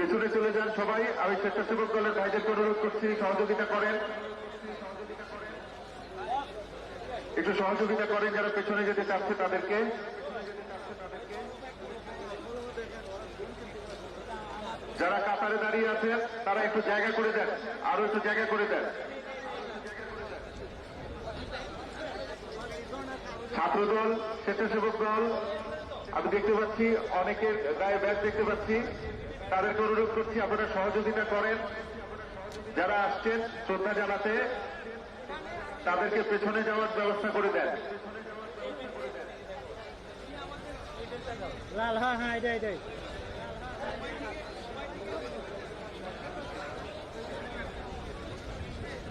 পেছনে চলে যান সবাই। আমি স্বেচ্ছাসেবক দলের ভাইদেরকে অনুরোধ করছি সহযোগিতা করেন, একটু সহযোগিতা করেন যারা পেছনে যেতে চাচ্ছে তাদেরকে। যারা কাতারে দাঁড়িয়ে আছেন তারা একটু জায়গা করে দেন, আরো একটু জায়গা করে দেন। ছাত্রদল, স্বেচ্ছাসেবক দল, আমি দেখতে পাচ্ছি অনেকের গায়ে ব্যাগ দেখতে পাচ্ছি, তাদেরকে অনুরোধ করছি আপনারা সহযোগিতা করেন। যারা আসছেন শ্রদ্ধা জানাতে তাদেরকে পেছনে যাওয়ার ব্যবস্থা করে দেন। লাল, হ্যাঁ হ্যাঁ, এটাই এটাই।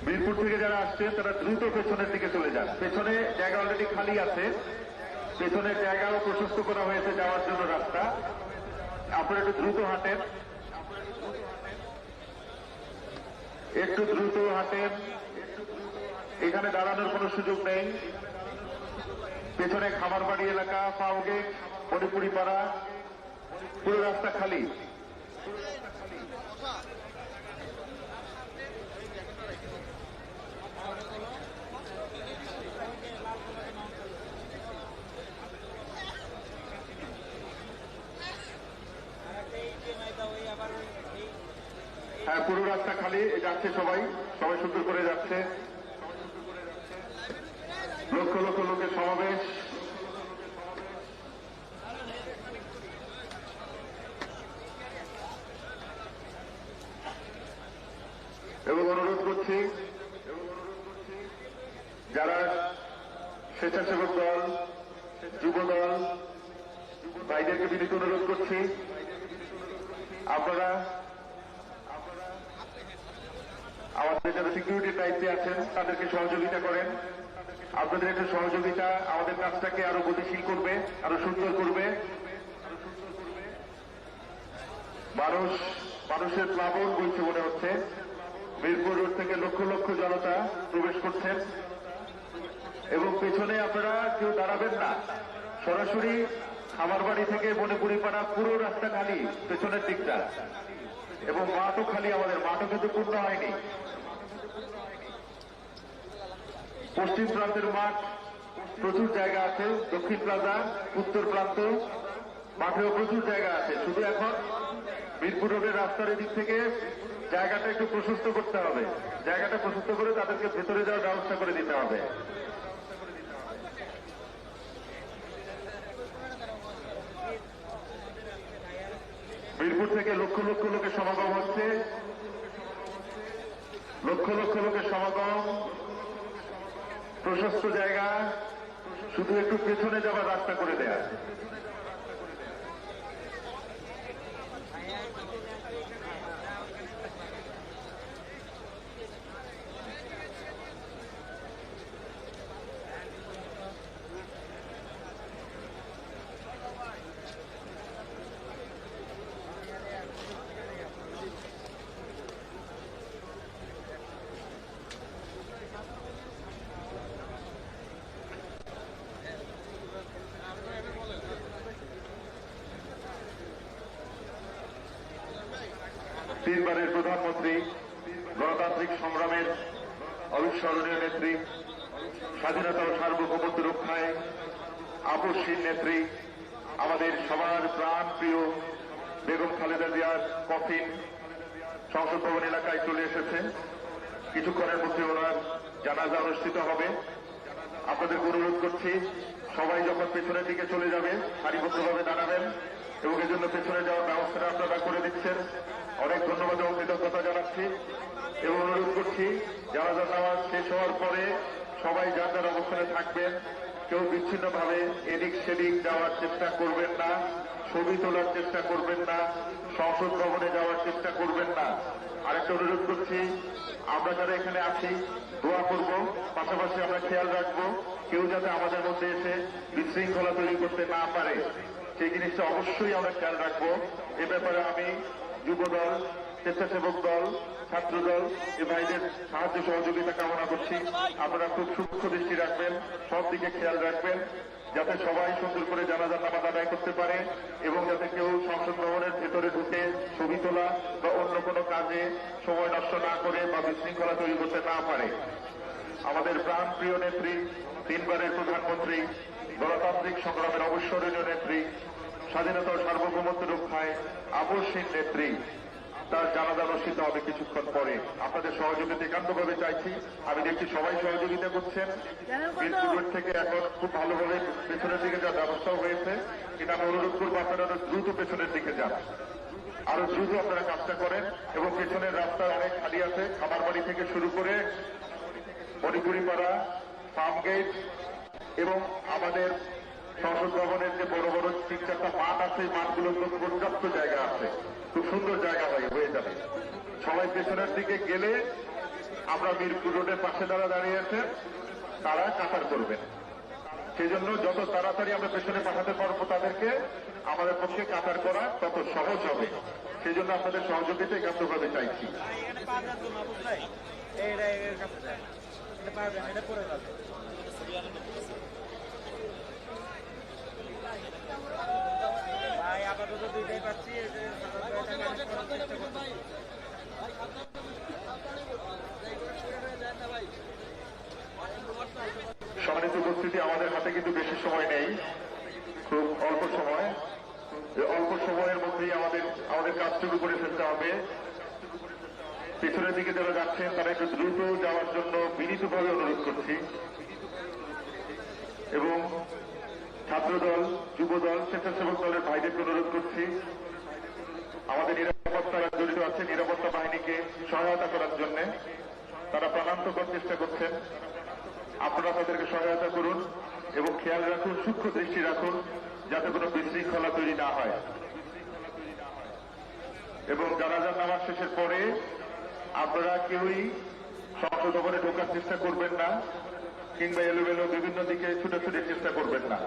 মিরপুর থেকে যারা আসছেন তারা দ্রুত পেছনের দিকে চলে যান। পেছনে জায়গা অলরেডি খালি আছে, পেছনের জায়গাও প্রশস্ত করা হয়েছে যাওয়ার জন্য রাস্তা। আপনারা একটু দ্রুত হাঁটেন, একটু দ্রুত হাঁটেন। এখানে দাঁড়ানোর কোনো সুযোগ নেই। পেছনে খামারবাড়ি এলাকা, ফাউগেট, মণিপুরি পাড়া, পুরো রাস্তা খালি। হ্যাঁ, পুরো রাস্তা খালি, যাচ্ছে সবাই, সবাই সুন্দর করে যাচ্ছে। লক্ষ লক্ষ লোকের সমাবেশ। এবং অনুরোধ করছি যারা স্বেচ্ছাসেবক দল, যুব দল ভাইদেরকে বিনীত অনুরোধ করছি আপনারা আমাদের যারা সিকিউরিটির দায়িত্বে আছেন তাদেরকে সহযোগিতা করেন। আপনাদের একটা সহযোগিতা আমাদের কাজটাকে আরো গতিশীল করবে, আরো সুন্দর করবে। মানুষের প্লাবন বলছে মনে হচ্ছে। মিরপুর রোড থেকে লক্ষ লক্ষ জনতা প্রবেশ করছেন এবং পেছনে আপনারা কেউ দাঁড়াবেন না। সরাসরি খামারবাড়ি থেকে মণিপুরি পাড়া পুরো রাস্তা খালি, পেছনের দিকটা, এবং মাঠও খালি। আমাদের মাঠও কিন্তু পূর্ণ হয়নি। পশ্চিম প্রান্তের মাঠ প্রচুর জায়গা আছে, দক্ষিণ প্লাজা, উত্তর প্রান্ত মাঠেও প্রচুর জায়গা আছে। শুধু এখন মিরপুর রোডের রাস্তার দিক থেকে জায়গাটা একটু প্রশস্ত করতে হবে। জায়গাটা প্রশস্ত করে তাদেরকে ভেতরে যাওয়ার ব্যবস্থা করে দিতে হবে। মিরপুর থেকে লক্ষ লক্ষ লোকের সমাগম হচ্ছে, লক্ষ লক্ষ লোকের সমাগম। প্রশস্ত জায়গা, শুধু একটু পেছনে যাওয়ার রাস্তা করে দেয়া। তিনবারের প্রধানমন্ত্রী, গণতান্ত্রিক সংগ্রামের অবিস্মরণীয় নেত্রী, স্বাধীনতা ও সার্বভৌমত্ব রক্ষায় আপসহীন নেত্রী, আমাদের সবার প্রাণ প্রিয় বেগম খালেদা জিয়ার কফিন সংসদ ভবন এলাকায় চলে এসেছে। কিছুক্ষণের মধ্যে ওনার জানাজা অনুষ্ঠিত হবে। আপনাদের অনুরোধ করছি সবাই যখন পেছনের দিকে চলে যাবে সারিবদ্ধভাবে দাঁড়াবেন এবং এজন্য পেছনে যাওয়ার ব্যবস্থাটা আপনারা করে দিচ্ছেন। অনেক ধন্যবাদ এবং কৃতজ্ঞতা জানাচ্ছি এবং অনুরোধ করছি জানাজা নামাজ শেষ হওয়ার পরে সবাই যার যার অবস্থানে থাকবেন। কেউ বিচ্ছিন্নভাবে এদিক সেদিক যাওয়ার চেষ্টা করবেন না, ছবি তোলার চেষ্টা করবেন না, সংসদ ভবনে যাওয়ার চেষ্টা করবেন না। আরেকটা অনুরোধ করছি, আমরা যারা এখানে আছি দোয়া করব, পাশাপাশি আমরা খেয়াল রাখবো কেউ যাতে আমাদের মধ্যে এসে বিশৃঙ্খলা তৈরি করতে না পারে, সেই জিনিসটা অবশ্যই আমরা খেয়াল রাখবো। এ ব্যাপারে আমি যুবদল, স্বেচ্ছাসেবক দল, ছাত্র দল এ ভাইদের সাহায্য সহযোগিতা কামনা করছি। আপনারা খুব সূক্ষ্ম দৃষ্টি রাখবেন, সব দিকে খেয়াল রাখবেন, যাতে সবাই সুন্দর করে জানাজার নামাজ আদায় করতে পারে এবং যাতে কেউ সংসদ ভবনের ভেতরে ঢুকে ছবি তোলা বা অন্য কোনো কাজে সময় নষ্ট না করে বা বিশৃঙ্খলা তৈরি করতে না পারে। আমাদের প্রাণ প্রিয় নেত্রী, তিনবারের প্রধানমন্ত্রী, গণতান্ত্রিক সংগ্রামের অবিস্মরণীয় নেত্রী, স্বাধীনতা ও সার্বভৌমত্ব রক্ষায় আপসহীন নেত্রী, তার জানাজা অনুষ্ঠিত হবে কিছুক্ষণ পরে। আপনাদের সহযোগিতা একান্তভাবে চাইছি। আমি দেখছি সবাই সহযোগিতা করছেন। মিরপুর থেকে এখন খুব ভালোভাবে পেছনের দিকে যাওয়ার ব্যবস্থাও হয়েছে, কিন্তু আমি অনুরোধ করবো আপনারা দ্রুত পেছনের দিকে যান, আরো দ্রুত আপনারা কাজটা করেন এবং পেছনের রাস্তা অনেক খালি আছে। খামার বাড়ি থেকে শুরু করে মণিপুরিপাড়া, ফার্ম গেট এবং আমাদের সংসদ ভবনের যে বড় বড় 3-4টা মাঠ আছে, এই মাঠগুলোর তো পর্যাপ্ত জায়গা আছে, খুব সুন্দর জায়গা হয়ে যাবে। সবাই পেছনের দিকে গেলে আমরা মিরপুর রোডের পাশে যারা দাঁড়িয়ে আছেন তারা কাতার করবেন। সেই জন্য যত তাড়াতাড়ি আমরা পেছনে পাঠাতে পারবো তাদেরকে, আমাদের পক্ষে কাতার করা তত সহজ হবে। সেই জন্য আপনাদের সহযোগিতা একান্তভাবে চাইছি। ভাই আপাতত দুইটাই পাচ্ছি। সম্মানিত উপস্থিতি, আমাদের হাতে কিন্তু বেশি সময় নেই, খুব অল্প সময়। অল্প সময়ের মধ্যেই আমাদের কাজটুকু করে ফেলতে হবে। পেছনের দিকে যারা যাচ্ছেন তারা একটু দ্রুত যাওয়ার জন্য বিনীতভাবে অনুরোধ করছি এবং ছাত্রদল, যুবদল, স্বেচ্ছাসেবক দলের ভাইদেরকে অনুরোধ করছি আমাদের নিরাপত্তা জড়িত আছে, নিরাপত্তা বাহিনীকে সহায়তা করার জন্য তারা প্রাণান্তকর চেষ্টা করছেন। আপনারা তাদেরকে সহায়তা করুন এবং খেয়াল রাখুন, সূক্ষ্ম দৃষ্টি রাখুন, যাতে কোনো বিশৃঙ্খলা তৈরি না হয়। এবং জানাজার নামাজ শেষের পরে আপনারা কেউই সংসদ ভবনে ঢোকার চেষ্টা করবেন না কিংবা এলোমেলো বিভিন্ন দিকে ছুটাছুটির চেষ্টা করবেন না।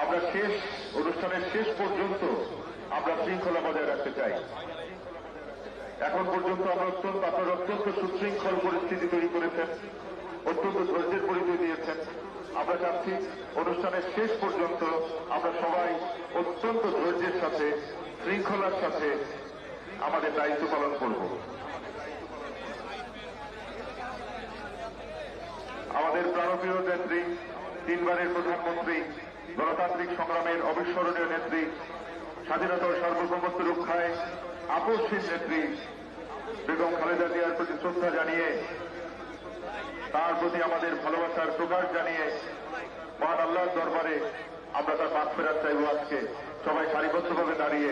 আমরা অনুষ্ঠানের শেষ পর্যন্ত আমরা শৃঙ্খলা বজায় রাখতে চাই। এখন পর্যন্ত আপনারা অত্যন্ত সুশৃঙ্খল পরিস্থিতি তৈরি করেছেন, অত্যন্ত ধৈর্যের পরিচয় দিয়েছেন। আমরা চাচ্ছি অনুষ্ঠানের শেষ পর্যন্ত আমরা সবাই অত্যন্ত ধৈর্যের সাথে, শৃঙ্খলার সাথে আমাদের দায়িত্ব পালন করব। আমাদের প্রাণপ্রিয় নেত্রী, তিনবারের প্রধানমন্ত্রী, গণতান্ত্রিক সংগ্রামের অবিস্মরণীয় নেত্রী, স্বাধীনতা ও সার্বভৌমত্ব রক্ষায় আপসহীন নেত্রী বেগম খালেদা জিয়ার প্রতি শ্রদ্ধা জানিয়ে, তার প্রতি আমাদের ভালোবাসার প্রকাশ জানিয়ে মহান আল্লাহর দরবারে আমরা তার মাগফিরাত চাইব। আজকে সবাই সারিবদ্ধভাবে দাঁড়িয়ে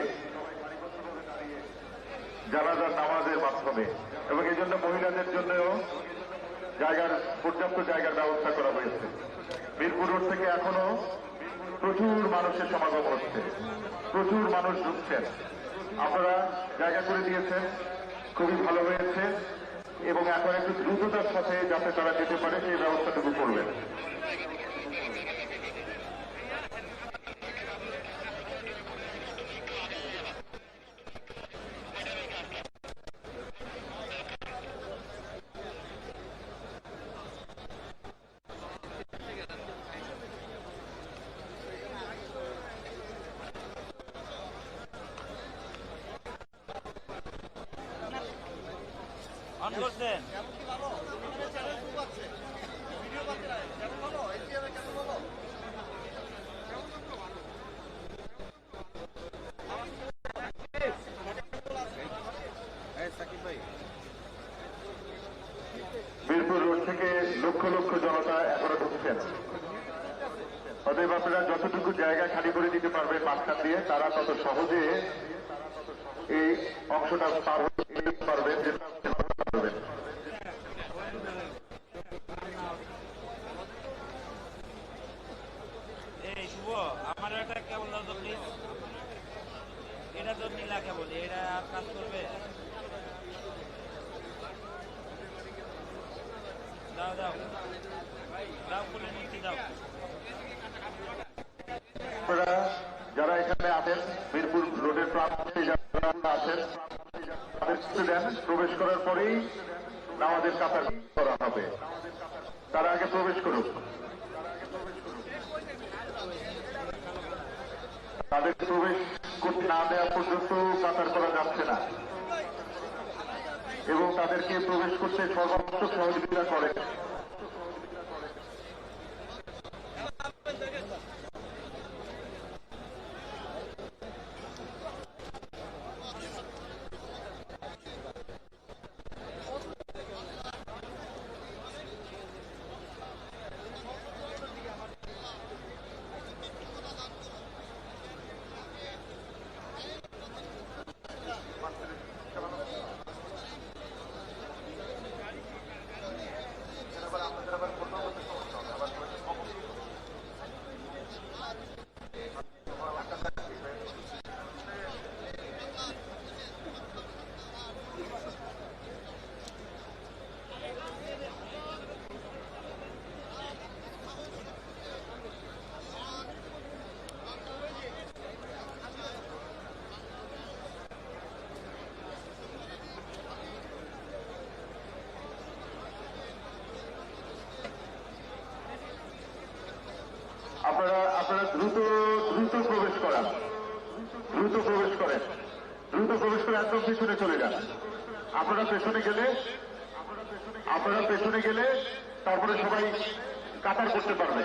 জানাজার নামাজের মাধ্যমে, এবং এই জন্য মহিলাদের জন্যও পর্যাপ্ত জায়গার ব্যবস্থা করা হয়েছে। মিরপুর রোড থেকে এখনো প্রচুর মানুষের সমাগম হচ্ছে, প্রচুর মানুষ ঢুকছেন। আপনারা জায়গা করে দিয়েছেন, খুবই ভালো হয়েছে, এবং এখন একটু দ্রুততার সাথে যাতে তারা যেতে পারে সেই ব্যবস্থাটুকু করবেন। অন করছেন মিরপুর রোড থেকে লক্ষ লক্ষ জনতা এখনো ঢুকছেন। অতএব আপনারা যতটুকু জায়গা খালি করে দিতে পারবেন মাঝখান দিয়ে, তারা তত সহজে এই অংশটা পার হতে পারবেন, পারবেন। এই শুভ আমার একটা কেবল দাও তো প্লিজ। এটা তো নীলা কেবল, এটা আর কাজ করবে? দাও দাও দাও, খুলে নিচ্ছি, দাও। আপনারা যারা এখানে আছেন মিরপুর ভোটের প্রার্থী যারা আছেন তাদের দেন, প্রবেশ করার পরেই নামাজের কাতার করা হবে। তারা আগে প্রবেশ করুক। তাদের প্রবেশ করতে না দেওয়া পর্যন্ত কাতার করা যাচ্ছে না এবং তাদেরকে প্রবেশ করতে সর্বাত্মক সহযোগিতা করে। আপনারা দ্রুত প্রবেশ করেন, দ্রুত প্রবেশ করে একদম পেছনে চলে যান। আপনারা পেছনে গেলে তারপরে সবাই কাতার করতে পারবে।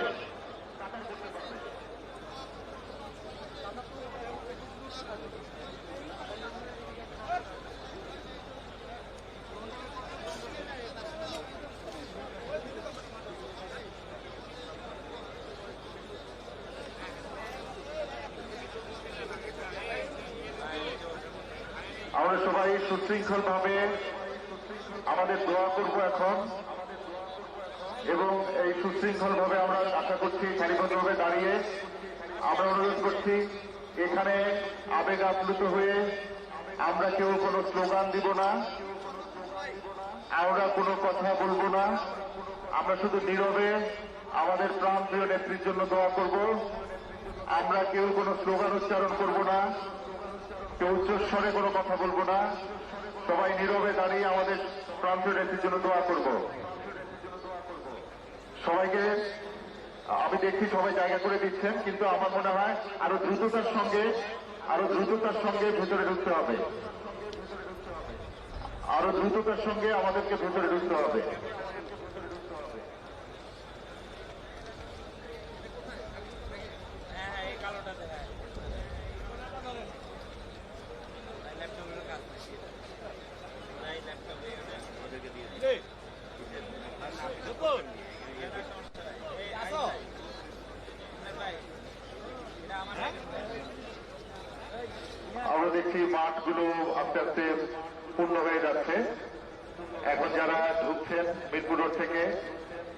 আমরা সবাই সুশৃঙ্খল ভাবে আমাদের দোয়া করব এখন, এবং এই সুশৃঙ্খল ভাবে আমরা আশা করছি সারিবদ্ধভাবে দাঁড়িয়ে আমরা অনুরোধ করছি, এখানে আবেগ আপ্লুত হয়ে আমরা কেউ কোনো স্লোগান দিব না, আমরা কোনো কথা বলবো না। আমরা শুধু নীরবে আমাদের প্রাণপ্রিয় নেত্রীর জন্য দোয়া করব। আমরা কেউ কোনো স্লোগান উচ্চারণ করব না, কেউ উচ্চস্বরে কোনো কথা বলবো না। সবাই নীরবে দাঁড়িয়ে আমাদের প্রান্তীয় নেত্রীর জন্য দোয়া করব। সবাইকে আমি দেখছি সবাই জায়গা করে দিচ্ছেন, কিন্তু আমার মনে হয় আরো দ্রুততার সঙ্গে ভেতরে ঢুকতে হবে, আরো দ্রুততার সঙ্গে আমাদেরকে ভেতরে ঢুকতে হবে। আমরা দেখছি মাঠগুলো আস্তে আস্তে পূর্ণ হয়ে যাচ্ছে। এখন যারা ঢুকছেন মিরপুর রোড থেকে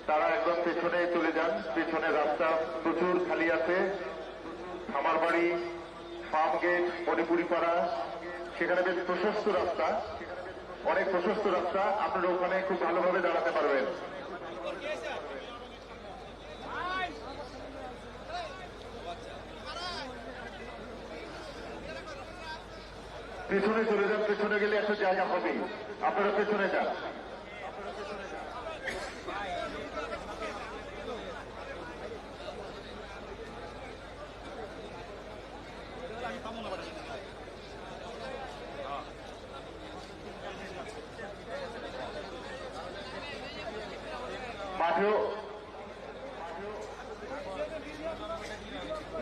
তারা একদম পেছনে চলে যান। পেছনে রাস্তা প্রচুর খালি আছে। খামারবাড়ি, ফার্ম গেট, মণিপুরি পাড়া, সেখানে বেশ প্রশস্ত রাস্তা, অনেক প্রশস্ত রাস্তা। আপনারা ওখানে খুব ভালোভাবে দাঁড়াতে পারবেন। পেছনে চলে যান, পেছনে গেলে একটা জায়গা হবে, আপনারা পেছনে যান।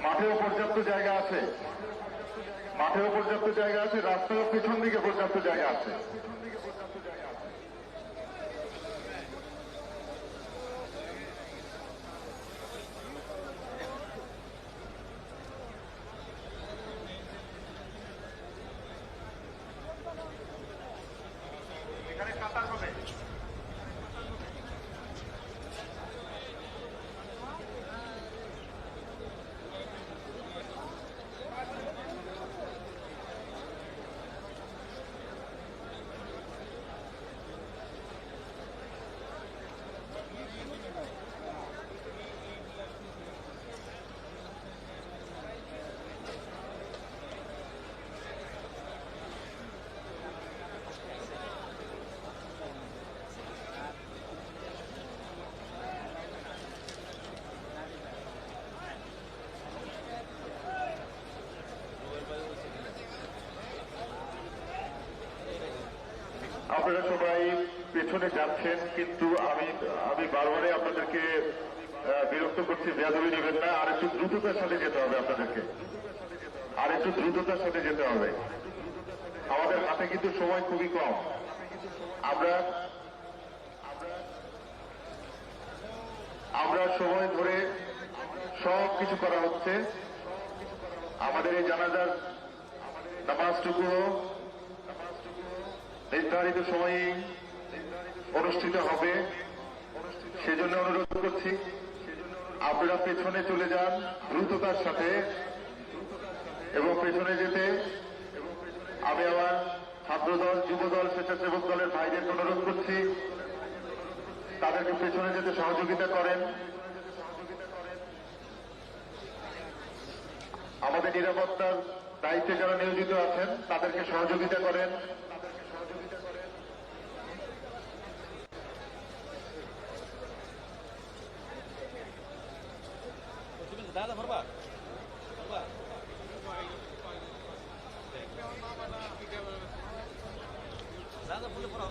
মাঠেও পর্যাপ্ত জায়গা আছে, রাস্তার পেছন দিকে পর্যাপ্ত জায়গা আছে। এখানে কাতার হবে। আপনারা সবাই পেছনে যাচ্ছেন, কিন্তু আমি বারবারই আপনাদেরকে বিরক্ত করছি, বেয়াদবি নেবেন না। আর একটু দ্রুততার সাথে যেতে হবে আপনাদেরকে, আর একটু দ্রুততার সাথে যেতে হবে। আমাদের হাতে কিন্তু সময় খুবই কম। আমরা সময় ধরে সব কিছু করা হচ্ছে। আমাদের এই জানাজার নামাজটুকুও নির্ধারিত সময়ে অনুষ্ঠিত হবে, সেজন্য অনুরোধ করছি আপনারা পেছনে চলে যান দ্রুততার সাথে। এবং পেছনে যেতে আমি আমার ছাত্রদল, যুবদল, স্বেচ্ছাসেবক দলের ভাইদেরকে অনুরোধ করছি তাদেরকে পেছনে যেতে সহযোগিতা করেন। আমাদের নিরাপত্তার দায়িত্বে যারা নিয়োজিত আছেন তাদেরকে সহযোগিতা করেন। দাদা ভরবা দাদা বলে পড়াও।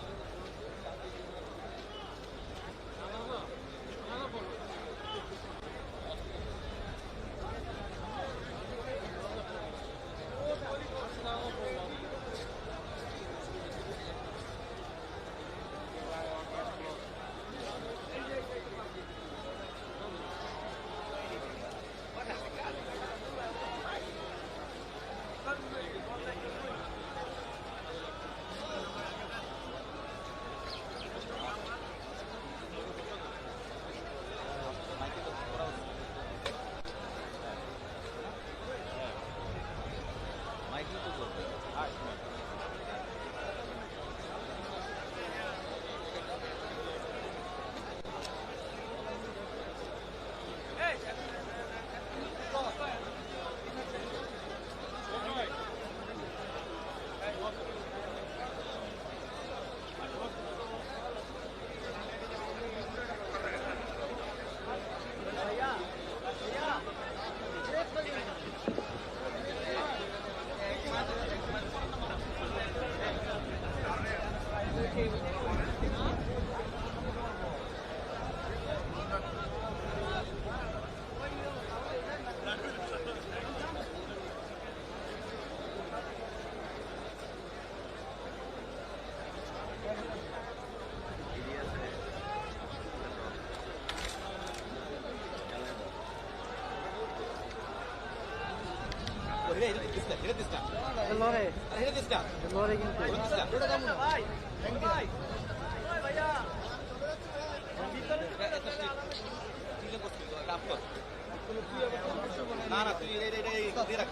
না না তুই দিয়ে রাখ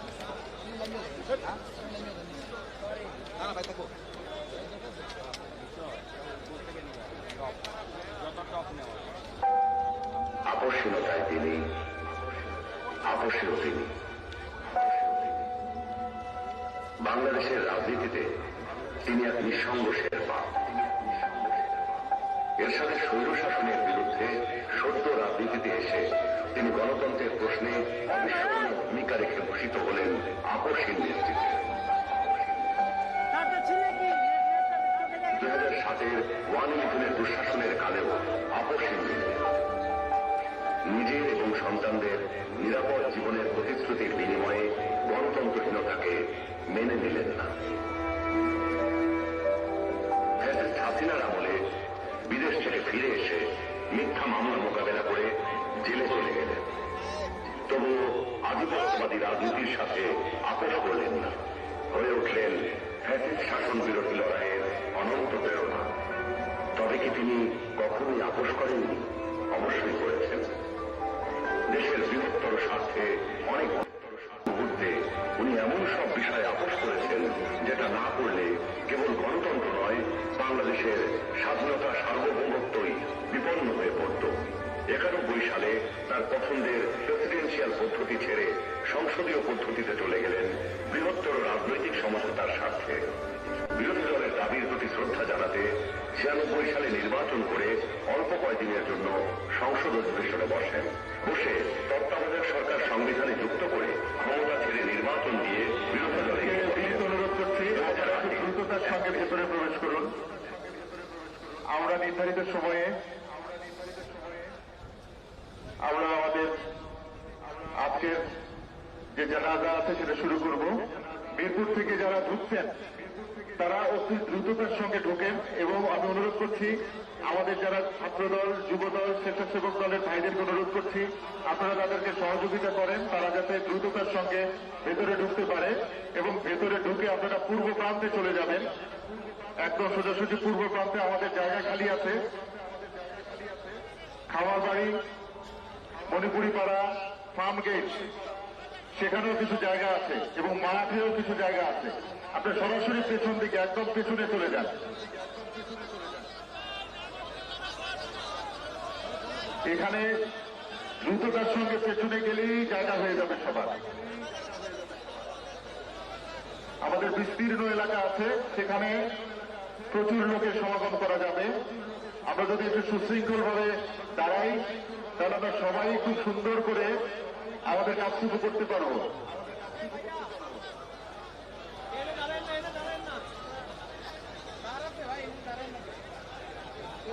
না না ভাই থাকো আপসহীনতায় তিনি আপসীয় তিনি। বাংলাদেশের রাজনীতিতে তিনি এক নিঃসঙ্গ শেরপা। এর সাথে স্বৈরশাসনের বিরুদ্ধে সদ্য রাজনীতিতে এসে তিনি গণতন্ত্রের প্রশ্নে অবিস্মরণীয় ভূমিকা রেখে ভূষিত হলেন আপসহীন নেতৃত্বে। 2007-এর 1-11 দুঃশাসনের কালেও আপসহীন নিজের এবং সন্তানদের নিরাপদ জীবনের প্রতিশ্রুতির বিনিময়ে গণতন্ত্রহীনতাকে মেনে নিলেন না। ফ্যাসিস্ট হাসিনার আমলে বিদেশ থেকে ফিরে এসে মিথ্যা মামলা মোকাবেলা করে জেলে চলে গেলেন। তবুও আধিপত্যবাদী রাজনীতির সাথে আপোষ করলেন না, হয়ে উঠলেন ফ্যাসিস্ট শাসন বিরোধী লড়াইয়ের অনন্ত প্রেরণা। তবে কি তিনি কখনোই আপোষ করেননি? অবশ্যই করেছেন। দেশের বৃহত্তর স্বার্থে অনেক মুহূর্তে উনি এমন সব বিষয়ে আপোষ করেছেন যেটা না করলে কেবল গণতন্ত্র নয়, বাংলাদেশের স্বাধীনতা সার্বভৌমত্বই বিপন্ন হয়ে পড়ত। 91 সালে তার পছন্দের প্রেসিডেন্সিয়াল পদ্ধতি ছেড়ে সংসদীয় পদ্ধতিতে চলে গেলেন বৃহত্তর রাজনৈতিক সমঝোতার স্বার্থে। বিরোধী দলের দাবির প্রতি শ্রদ্ধা জানাতে 96 সালে নির্বাচন করে অল্প কয়েকদিনের জন্য সংসদ অধিবেশনে বসে তত্ত্বাবধায়ক সরকার সংবিধানে যুক্ত করে ক্ষমতা ছেড়ে নির্বাচন দিয়ে বিরোধী দলকে অনুরোধ করছি দ্রুততার সঙ্গে ভেতরে প্রবেশ করুন। নির্ধারিত সময়ে আমরা আমাদের আজকের যে জানাজা আছে সেটা শুরু করব। মিরপুর থেকে যারা ঢুকছেন তারা অতি দ্রুততার সঙ্গে ঢোকেন এবং আমি অনুরোধ করছি আমাদের যারা ছাত্রদল, যুবদল, স্বেচ্ছাসেবক দলের ভাইদেরকে অনুরোধ করছি আপনারা তাদেরকে সহযোগিতা করেন, তারা যাতে দ্রুততার সঙ্গে ভেতরে ঢুকতে পারে এবং ভেতরে ঢুকে আপনারা পূর্ব প্রান্তে চলে যাবেন। একদম সোজাসুজি পূর্ব প্রান্তে আমাদের জায়গা খালি আছে। খাওয়ার বাড়ি, মণিপুরি পাড়া, ফার্ম গেট, সেখানেও কিছু জায়গা আছে এবং মাঠেও কিছু জায়গা আছে। আপনি সরাসরি পেছন দিকে একদম পেছনে চলে যান। এখানে দ্রুততার সঙ্গে পেছনে গেলেই জায়গা হয়ে যাবে সবার। আমাদের বিস্তীর্ণ এলাকা আছে, সেখানে প্রচুর লোকের সমাগম করা যাবে। আমরা যদি একটু সুশৃঙ্খল ভাবে দাঁড়াই তাহলে আমরা সবাই খুব সুন্দর করে আমাদের কাজ শুরু করতে পারবো।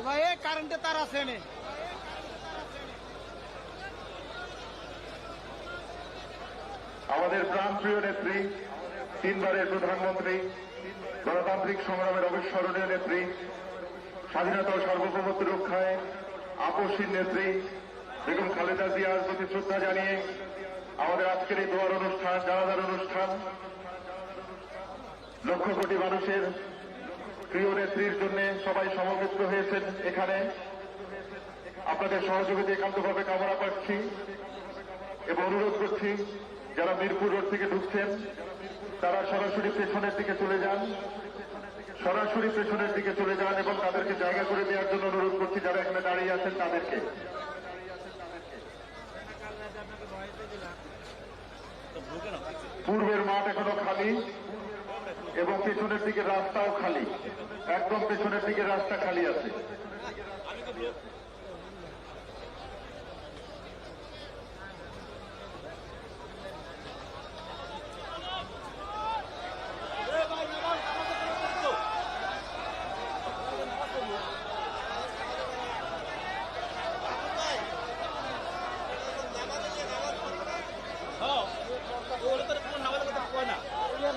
ভাই কারেন্টে তার আছে নে আমাদের প্রাণপ্রিয় নেত্রী, তিনবারের প্রধানমন্ত্রী, গণতান্ত্রিক সংগ্রামের অবিস্মরণীয় নেত্রী, স্বাধীনতা ও সার্বভৌমত্ব রক্ষায় আপসহীন নেত্রী বেগম খালেদা জিয়ার প্রতি শ্রদ্ধা জানিয়ে আমাদের আজকের এই দোয়ার অনুষ্ঠান, জানাজার অনুষ্ঠান লক্ষ কোটি মানুষের প্রিয় নেত্রীর জন্য সবাই সমবেত হয়েছেন এখানে। আপনাদের সহযোগিতা একান্তভাবে কামনা করছি এবং অনুরোধ করছি যারা মিরপুর রোড থেকে ঢুকছেন তারা সরাসরি পেছনের দিকে চলে যান, সরাসরি পেছনের দিকে চলে যান এবং তাদেরকে জায়গা করে দেওয়ার জন্য অনুরোধ করছি যারা এখানে দাঁড়িয়ে আছেন তাদেরকে। পূর্বের মাঠ এখনো খালি এবং পেছনের দিকে রাস্তাও খালি, একদম পেছনের দিকে রাস্তা খালি আছে।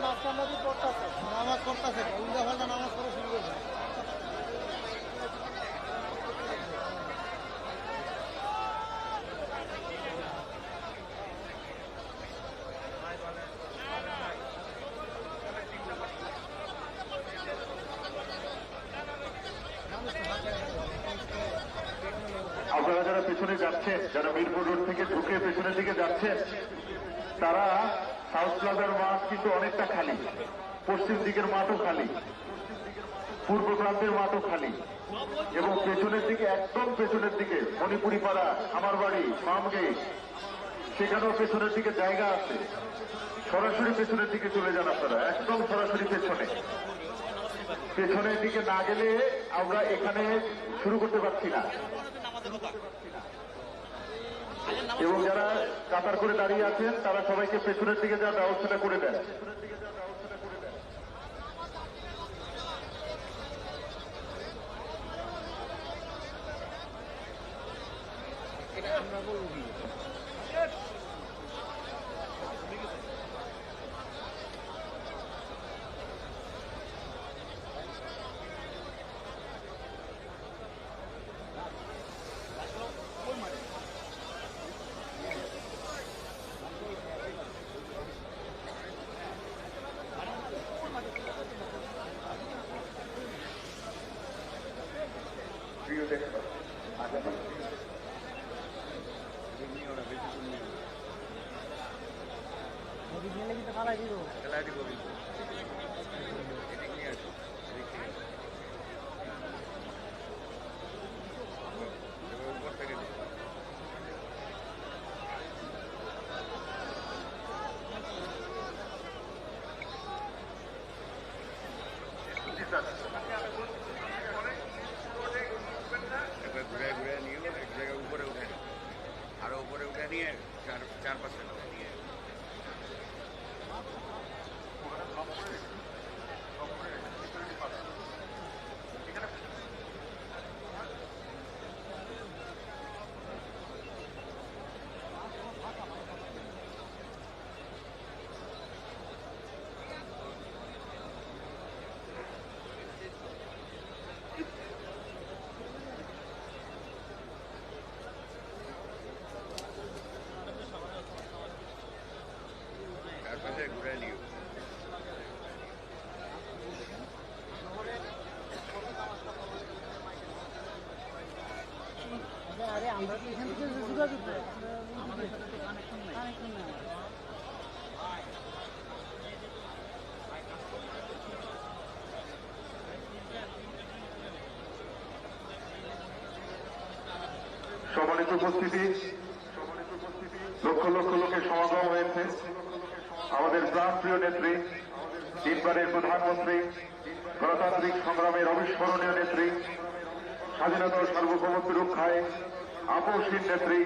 মাঝখানে পড়তেছে, নামাজ পড়তেছে, উল্টা পাল্টা নামাজ পড়া শুরু করছে। আপনারা যারা পেছনে যাচ্ছেন, যারা মিরপুর রোড থেকে ঢুকে পেছনের দিকে যাচ্ছেন, তারা সাউথ প্লাজার মাঠ কিন্তু অনেকটা খালি, পশ্চিম দিকের মাঠও খালি, পূর্ব প্রান্তের মাঠও খালি এবং পেছনের দিকে, একদম পেছনের দিকে মণিপুরি পাড়া, আমার বাড়ি, ফার্ম গেট, সেখানেও পেছনের দিকে জায়গা আছে। সরাসরি পেছনের দিকে চলে যান আপনারা, একদম সরাসরি পেছনে। পেছনের দিকে না গেলে আমরা এখানে শুরু করতে পারছি না। এবং যারা কাতার করে দাঁড়িয়ে আছেন তারা সবাইকে পেছনের দিকে যাওয়ার ব্যবস্থাটা করে দেন। ঘুরে ঘুরে নিয়ে এক জায়গায় উপরে উঠে আরো উপরে উঠে নিয়ে চার পাঁচটা নিয়ে আমরা কি এখান থেকে যোগাযোগ করি? আমাদের সাথে তো কানেকশন নেই। কানেকশন নেই আমাদের। সম্মানিত উপস্থিতি, লক্ষ লক্ষ লোকের সমাগম হয়েছে আমাদের প্রাণপ্রিয় নেত্রী, তিনবারের প্রধানমন্ত্রী, গণতান্ত্রিক সংগ্রামের অবিস্মরণীয় নেত্রী, স্বাধীনতা ও সার্বভৌমত্ব রক্ষায় আপসহীন নেত্রী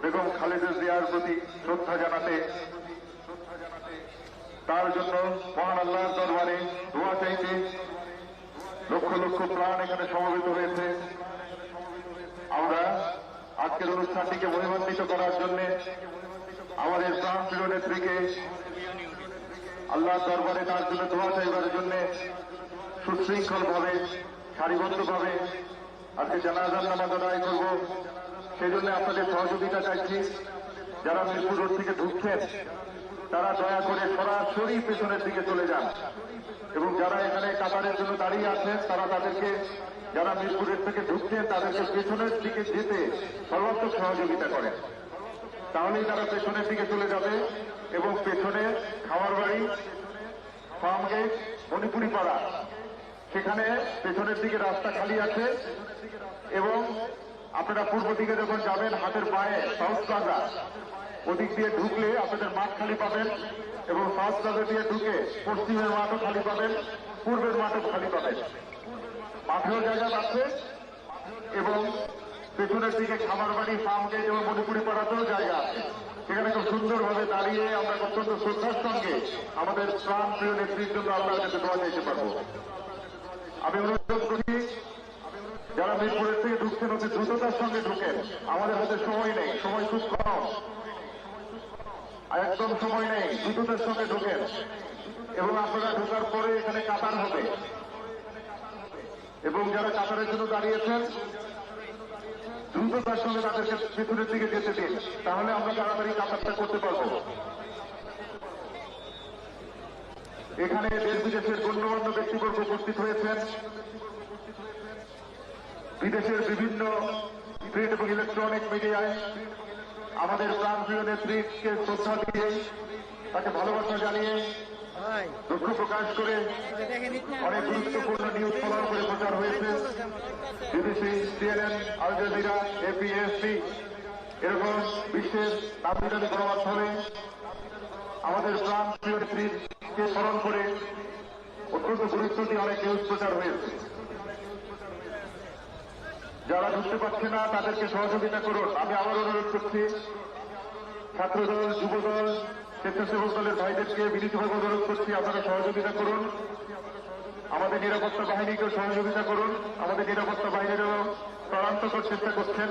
বেগম খালেদা জিয়ার প্রতি শ্রদ্ধা জানাতে, তার জন্য মহান আল্লাহর দরবারে দোয়া চাইতে লক্ষ লক্ষ প্রাণ এখানে সমবেত হয়েছে। আমরা আজকের অনুষ্ঠানটিকে মহিমান্বিত করার জন্য আমাদের প্রাণপ্রিয় নেত্রীকে আল্লাহর দরবারে তার জন্য দোয়া চাইবার জন্য সুশৃঙ্খলভাবে সারিবদ্ধভাবে আজকে জানাজার নামাজ আদায় করব। সেই জন্য আপনাদের সহযোগিতা চাইছি। যারা মিরপুর রোড থেকে ঢুকছেন তারা দয়া করে সরাসরি পেছনের দিকে চলে যান, এবং যারা এখানে কাতারের জন্য দাঁড়িয়ে আছেন তারা তাদেরকে, যারা মিরপুরের থেকে ঢুকছেন তাদেরকে পেছনের দিকে যেতে সর্বাত্মক সহযোগিতা করেন। তাহলেই তারা পেছনের দিকে চলে যাবে এবং পেছনে খামার বাড়ি, ফার্ম গেট, মণিপুরি পাড়া, সেখানে পেছনের দিকে রাস্তা খালি আছে। এবং আপনারা পূর্ব দিকে যখন যাবেন হাতের পায়ে সাউথ প্লাজা, ওদিক দিয়ে ঢুকলে আপনাদের মাঠ খালি পাবেন, এবং সাউথ প্লাজা দিয়ে ঢুকে পশ্চিমের মাঠও খালি পাবেন, পূর্বের মাঠও খালি পাবেন। মাঠেও জায়গা আছে এবং পেছনের দিকে খামার বাড়ি, ফার্ম গেট এবং মণিপুরি পাড়াতেও জায়গা আছে। সেখানে খুব সুন্দরভাবে দাঁড়িয়ে আমরা অত্যন্ত শ্রদ্ধার সঙ্গে আমাদের প্রাণ প্রিয় নেত্রীর জন্য আল্লাহর কাছে দোয়া চাইতে পারবো। আমি অনুরোধ করি যারা মিরপুরের থেকে ঢুকছেন অতি দ্রুততার সঙ্গে ঢুকেন। আমাদের হাতে সময় নেই, সময় খুব কম, একদম সময় নেই। দ্রুততার সঙ্গে ঢুকেন এবং আপনারা ঢোকার পরে এখানে কাতার হবে, এবং যারা কাতারের জন্য দাঁড়িয়েছেন দ্রুততার সঙ্গে তাদেরকে পেছনের দিকে যেতে দিন, তাহলে আমরা তাড়াতাড়ি কাতারটা করতে পারবো। এখানে দেশ বিদেশের গণ্যমান্য ব্যক্তিবর্গ উপস্থিত হয়েছেন। বিদেশের বিভিন্ন প্রিন্ট এবং ইলেকট্রনিক মিডিয়ায় আমাদের প্রাণপ্রিয় নেত্রীকে শ্রদ্ধা দিয়ে, তাকে ভালোবাসা জানিয়ে, দুঃখ প্রকাশ করে অনেক গুরুত্বপূর্ণ নিউজ ফলো করে প্রচার হয়েছে। BBC, CNN, Al Jazeera, APSC, এরকম বিশ্বের নামি দামি গণমাধ্যমে আমাদের প্রাণপ্রিয় নেত্রীকে স্মরণ করে অত্যন্ত গুরুত্ব দিয়ে অনেক নিউজ প্রচার হয়েছে। যারা ঢুকতে পারছে না তাদেরকে সহযোগিতা করুন। আমি আবার অনুরোধ করছি, ছাত্রদল, যুবদল, স্বেচ্ছাসেবক দলের ভাইদেরকে বিনীতভাবে অনুরোধ করছি, আপনারা সহযোগিতা করুন। আমাদের নিরাপত্তা বাহিনীকেও সহযোগিতা করুন। আমাদের নিরাপত্তা বাহিনীরাও প্রাণান্তকর চেষ্টা করছেন।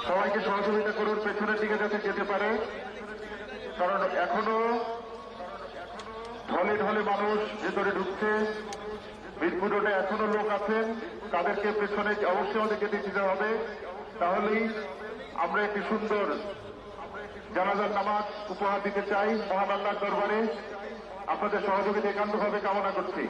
সবাইকে সহযোগিতা করুন পেছনের দিকে যাতে যেতে পারে, কারণ এখনো ঢলে ঢলে মানুষ ভেতরে ঢুকছে। মিরপুর রোডে এখনো লোক আছেন, তাদেরকে পেছনে অবশ্যই আমাদের যেতে দিতে হবে। তাহলেই আমরা একটি সুন্দর জানাজার নামাজ উপহার দিতে চাই মহান আল্লাহর দরবারে। আপনাদের সহযোগিতা একান্তভাবে কামনা করছি।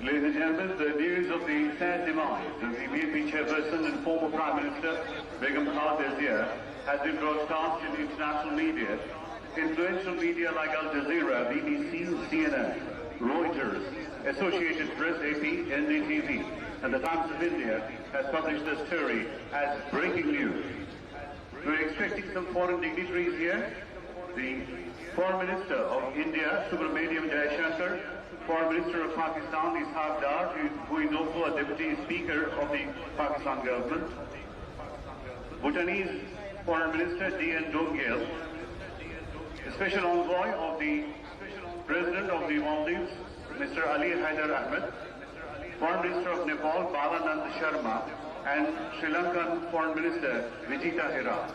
Ladies and gentlemen, the news of the sad demise of the BNP chairperson and former Prime Minister Begum Khaleda Zia has been broadcast in international media. Influential media like Al Jazeera, BBC, CNN, Reuters, Associated Press, AP, NDTV, and the Times of India has published the story as breaking news. We're expecting some foreign dignitaries here. The Foreign Minister of India, Subramaniam Jaishankar, Foreign Minister of Pakistan, Ishaq Dar, who is also a Deputy Speaker of the Pakistan government, Bhutanese Foreign Minister D.N. Dongel, the Special Envoy of the President of the Maldives, Mr. Ali Haider Ahmed, Foreign Minister of Nepal, Balanand Sharma, and Sri Lankan Foreign Minister, Vijita Herat.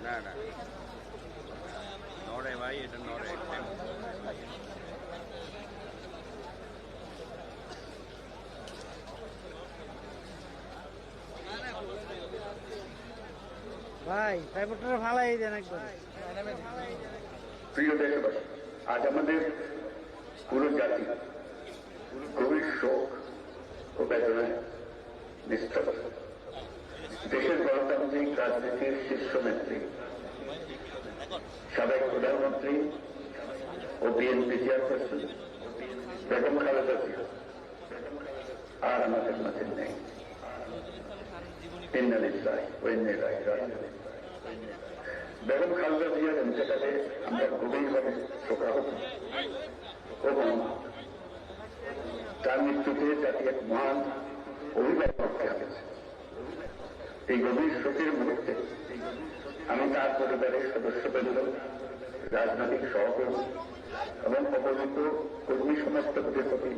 না না নড়ে ভাই, এটা নড়ে। ভাই সাইবরটা ভালাই দেন একবার। প্রিয় দেশবাসী, আজ আমাদের পুরো জাতি গভীর শোক ও বেদনায় নিস্তব্ধ। দেশের গণতান্ত্রিক রাজনীতির শীর্ষ নেত্রী, সাবেক প্রধানমন্ত্রী ও বিএনপি চেয়ারপারসন বেগম খালেদা জিয়া আর আমাদের মাঝে নেই। ইন্না লিল্লাহি ওয়া ইন্না ইলাইহি রাজিউন। বেগম খালেদা জিয়ার ইন্তেকালে আমরা গভীরভাবে শোকাহত এবং তার মৃত্যুতে জাতি এক মহান অভিভাবককে হারিয়েছে। এই গভীর শোকের মুহূর্তে আমি তার পরিবারের সদস্যবৃন্দ, রাজনৈতিক সহকর্মী এবং অবহিত কর্মী সমর্থকদের প্রতি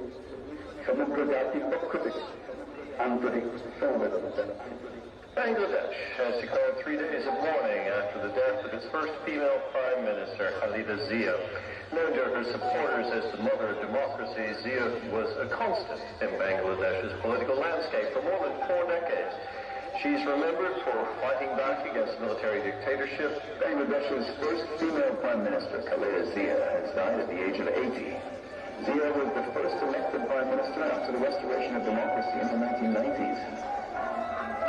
সমগ্র জাতির পক্ষ থেকে আন্তরিক সমবেদনা জানাচ্ছি। Bangladesh has declared 3 days of mourning after the death of its first female Prime Minister, Khalida Zia. Known to her supporters as the mother of democracy, Zia was a constant in Bangladesh's political landscape for more than 4 decades. She's remembered for fighting back against military dictatorship. Bangladesh's first female Prime Minister, Khalida Zia, has died at the age of 80. Zia was the first elected Prime Minister after the restoration of democracy in the 1990s.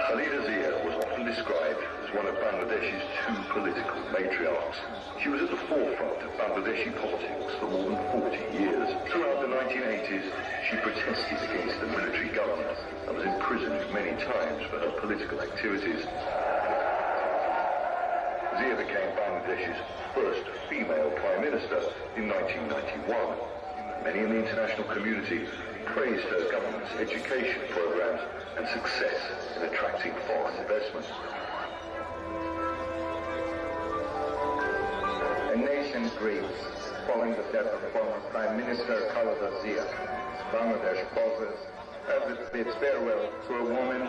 Khalida Zia was often described as one of Bangladesh's 2 political matriarchs. She was at the forefront of Bangladeshi politics for more than 40 years. Throughout the 1980s, she protested against the military government and was imprisoned many times for her political activities. Zia became Bangladesh's first female Prime Minister in 1991. Many in the international community praised her government's education programs and success in attracting foreign investment. A nation grieves following the death of former Prime Minister Khalida Zia. Bangladesh pauses as it bids farewell to a woman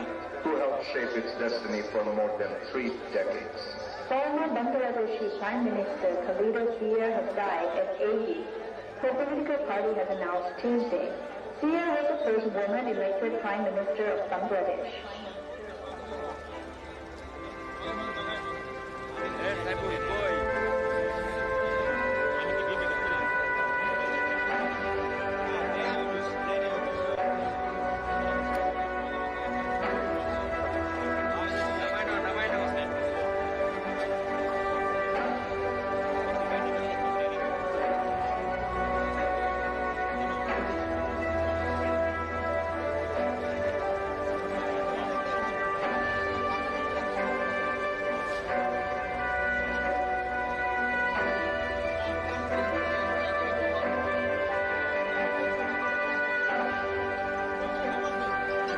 who helped shape its destiny for more than 3 decades. Former Bangladeshi Prime Minister Khalida Zia has died at 80. Her political party has announced Tuesday. Zia was the first woman elected Prime Minister of Bangladesh.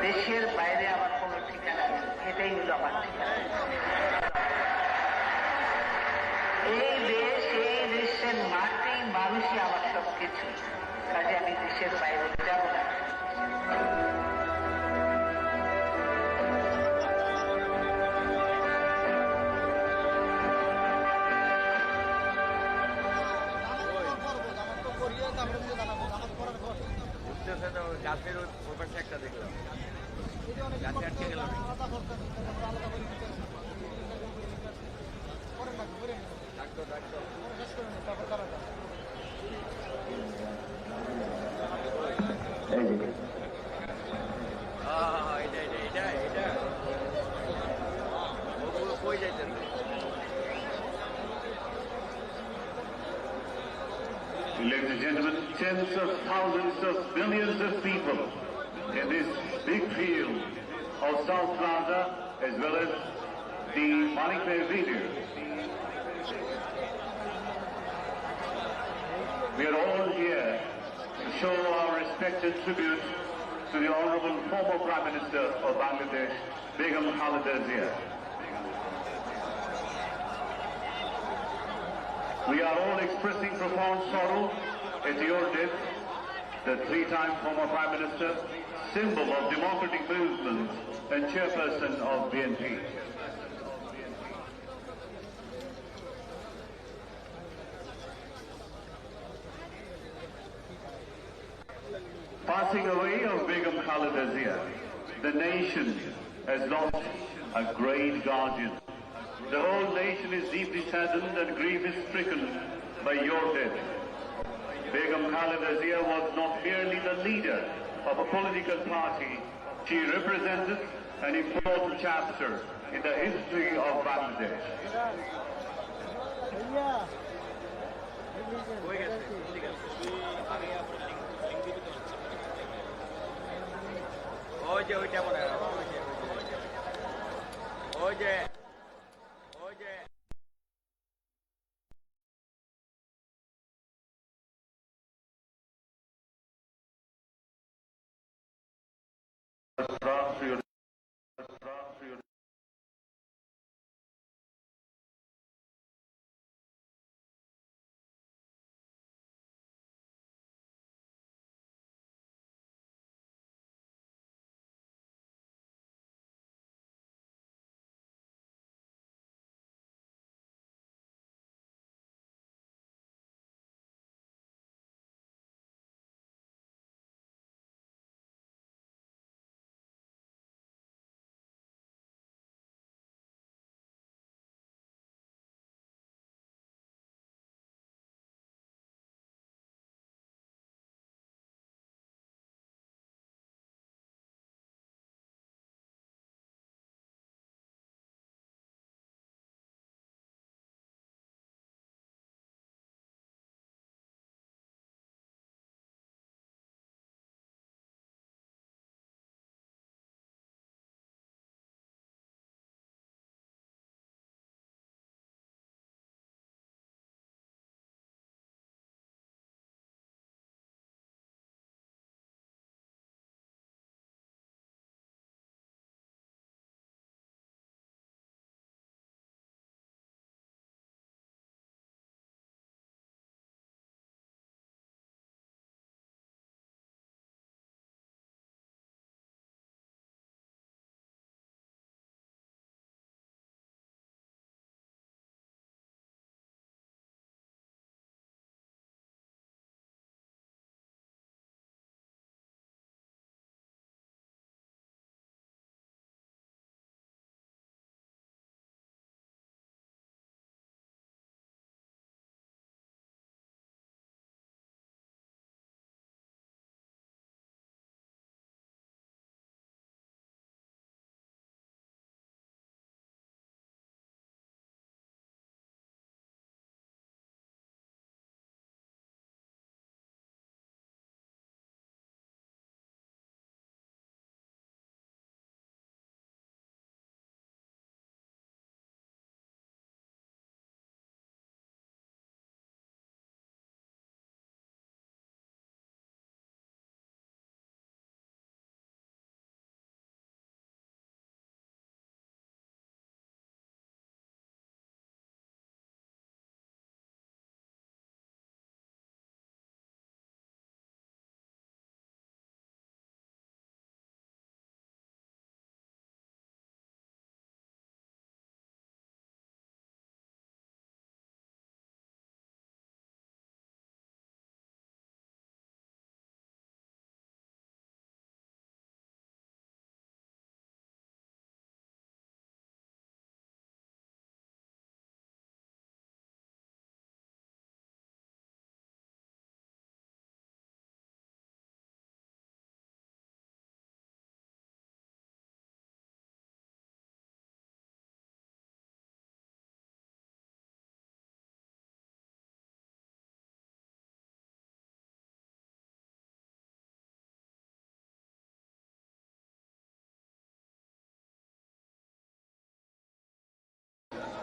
দেশের বাইরে আমার কোনো ঠিকানা নেই, এটাই হলো আমার ঠিকানা। এই দেশ, এই দেশের মাটি, মানুষই আমার সবকিছু। কাজে আমি দেশের বাইরে যাব না। গাছের ওপাশে একটা দেখলাম, গাছে আটকে গেল। ওগুলো কই যাইতেন? Ladies and gentlemen, tens of thousands of millions of people in this big field of South Plaza, as well as the Malik Video. We are all here to show our respect and tribute to the Honorable former Prime Minister of Bangladesh, Begum Khaleda Zia. We are all expressing profound sorrow at your death, the three-time former Prime Minister, symbol of democratic movement and chairperson of BNP. Passing away of Begum Khaleda Zia, the nation has lost a great guardian. The whole nation is deeply saddened and grief is stricken by your death. Begum Khaleda Zia was not merely the leader of a political party, she represented an important chapter in the history of Bangladesh. ওই যে ওইটা মনে হয় ওই যে Raष्ट्रीय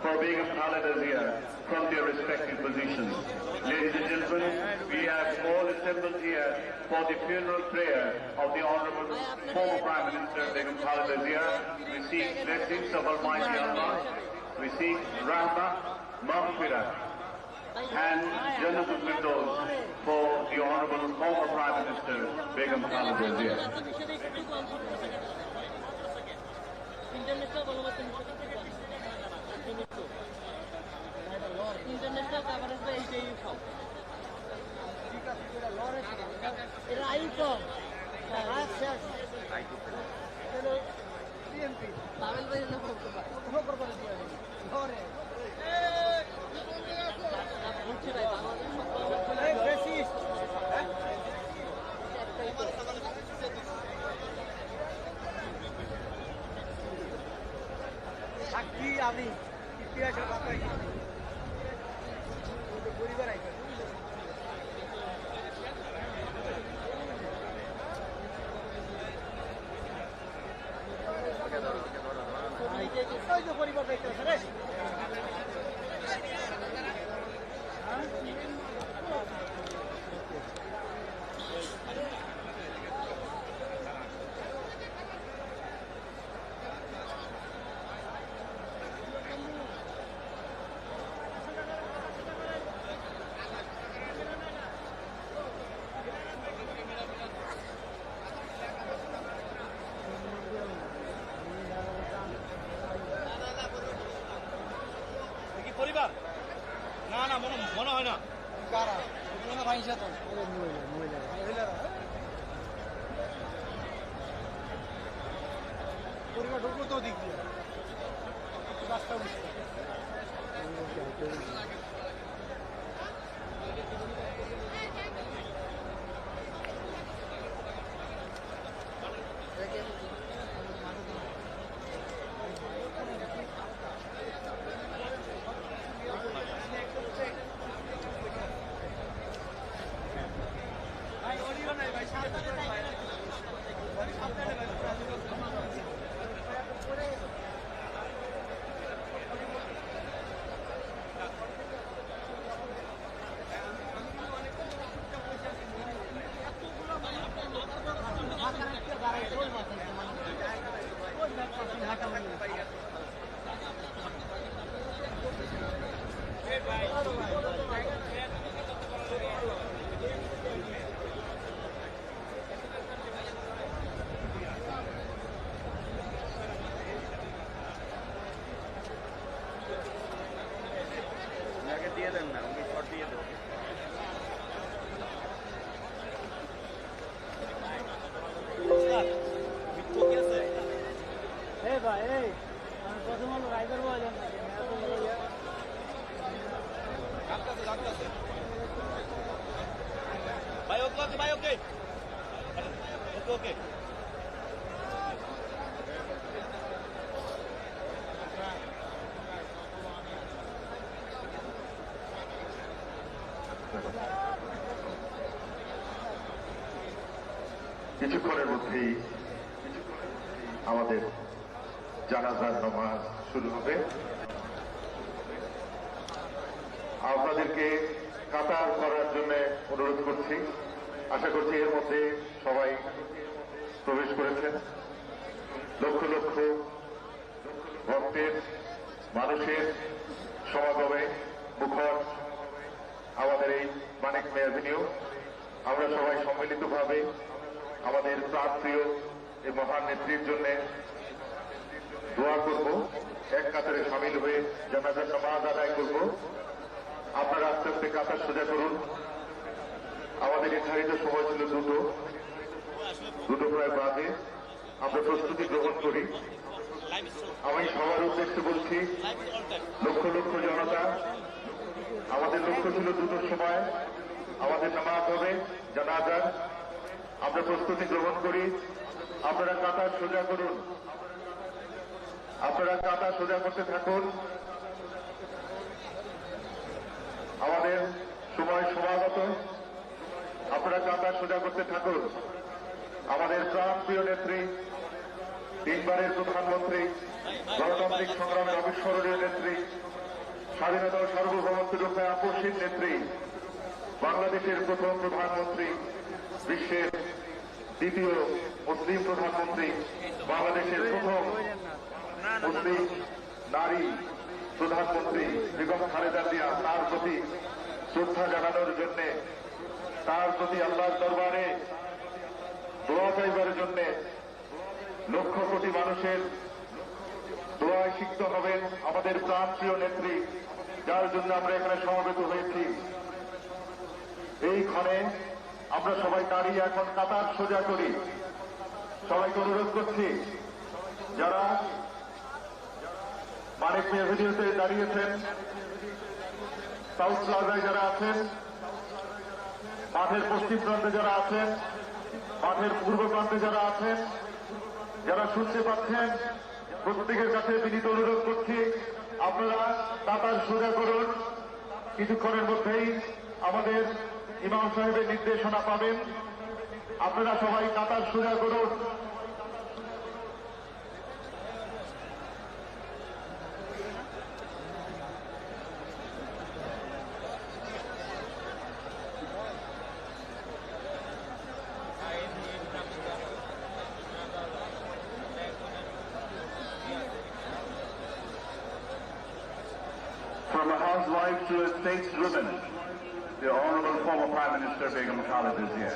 for Begum Khaleda Zia from their respective positions. Ladies and gentlemen, we have all assembled here for the funeral prayer of the Honorable former Prime Minister Begum Khaleda Zia. We seek blessings of Almighty Allah. We seek Rahmah, Maghfirah, and Jannatul Firdaus for the Honorable former Prime Minister Begum Khaleda Zia. ইন্টারনেটটা coverage বা এইটাই সব ঠিক আছে এটা লরে এটা I.Com হ্যাঁ শেষ চলো টিএমপি পাবেল ভাই না করতে পারে খবর করে দিয়ে লরে বুঝছি ভাই বাংলাদেশ বেশি সাক্ষী আমি ইতিহাসের কথাই পরিবার আইছে পরিবার দেখতেছে রে পরিবার না না মনে হয় না কারা মনে ভাইসা তো মহিলারা পরিবার ঢুকবো তো দিক দিয়ে রাস্তা বুঝতে দিয়ে দেন না উনি শর্ট দিয়ে দেন ভাই এই আমি প্রথম হলো রাইডার বললাম ভাই ওকে ওকে ভাই ওকে ওকে ওকে কিছুক্ষণের মধ্যেই আমাদের জানাজার নামাজ শুরু হবে। আপনাদেরকে কাতার করার জন্য অনুরোধ করছি। আশা করছি এর মধ্যে সবাই প্রবেশ করেছেন। লক্ষ লক্ষ ভক্তের মানুষের সমাগমে মুখর আমাদের এই মানিক মে অ্যাভিনিউ। আমরা সবাই সম্মিলিতভাবে আমাদের প্রাণপ্রিয় এই মহান নেত্রীর জন্য দোয়া করব, এক কাতারে সামিল হয়ে জানাজার নামাজ আদায় করব। আপনারা আস্তে আস্তে কাতার সোজা করুন। আমাদের নির্ধারিত সময় ছিল দুটো প্রায় বাজে। আমরা প্রস্তুতি গ্রহণ করি। আমি সবার উদ্দেশ্যে বলছি, লক্ষ লক্ষ জনতা, আমাদের লক্ষ্য ছিল 2টোর সময় আমাদের নামাজ হবে জানাজার। আমরা প্রস্তুতি গ্রহণ করি। আপনারা কাতার সোজা করুন, আপনারা কাতার সোজা করতে থাকুন। আমাদের সময় সমাগত, আপনারা কাতার সোজা করতে থাকুন। আমাদের প্রাণপ্রিয় নেত্রী, 3বারের প্রধানমন্ত্রী, গণতান্ত্রিক সংগ্রামের অবিস্মরণীয় নেত্রী স্বাধীনতা ও সার্বভৌমত্ব রক্ষায় আপসহীন নেত্রী, বাংলাদেশের প্রথম প্রধানমন্ত্রী, বিশ্বের দ্বিতীয় মুসলিম প্রধানমন্ত্রী, বাংলাদেশের প্রথম মুসলিম নারী প্রধানমন্ত্রী বেগম খালেদা জিয়া, তার প্রতি শ্রদ্ধা জানানোর জন্য, তার প্রতি আল্লাহর দরবারে দোয়া চাইবার জন্য লক্ষ কোটি মানুষের দোয়ায় সিক্ত হবেন আমাদের প্রাণপ্রিয় নেত্রী, যার জন্য আমরা এখানে সমবেত হয়েছি। এই ক্ষণে আমরা সবাই দাঁড়িয়ে এখন কাতার সোজা করি। সবাইকে অনুরোধ করছি, যারা মানিক এভিনিউতে দাঁড়িয়েছেন, সাউথ প্লাজায় যারা আছেন, মাঠের পশ্চিম প্রান্তে যারা আছেন, মাঠের পূর্ব প্রান্তে যারা আছেন, যারা শুনতে পাচ্ছেন, প্রত্যেকের কাছে বিনীত অনুরোধ করছি, আপনারা কাতার সোজা করুন। কিছুক্ষণের মধ্যেই আমাদের ইমাম সাহেবের নির্দেশনা পাবেন। আপনারা সবাই কাতার সোজা করুন। From a housewife to a stateswoman, the Honorable former Prime Minister Begum Khaleda Zia.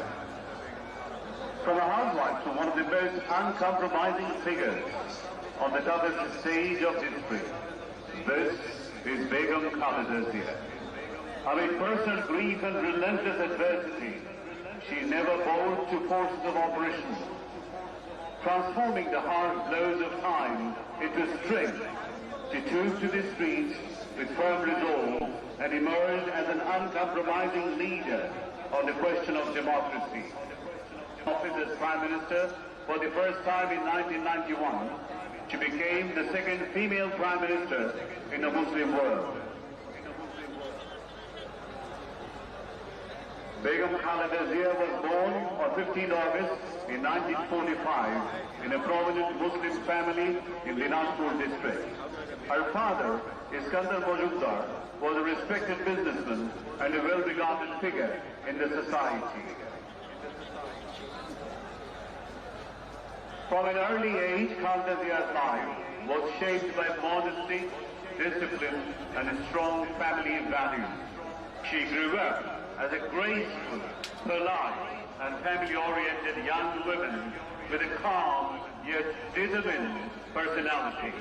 From a housewife to one of the most uncompromising figures on the toughest stage of history, this is Begum Khaleda Zia. Amid personal grief and relentless adversity, she never bowed to forces of oppression, transforming the hard blows of time into strength. She took to the streets with firm resolve and emerged as an uncompromising leader on the question of democracy. Office as Prime Minister for the first time in 1991, she became the second female Prime Minister in the Muslim world. Begum Khaleda Zia was born on 15 August in 1945 in a prominent Muslim family in Dinajpur district. Her father, Iskandar Majumdar, was a respected businessman and a well-regarded figure in the society. From an early age, Khaleda Zia's life was shaped by modesty, discipline, and a strong family values. She grew up as a graceful, polite, and family-oriented young woman with a calm yet determined personality.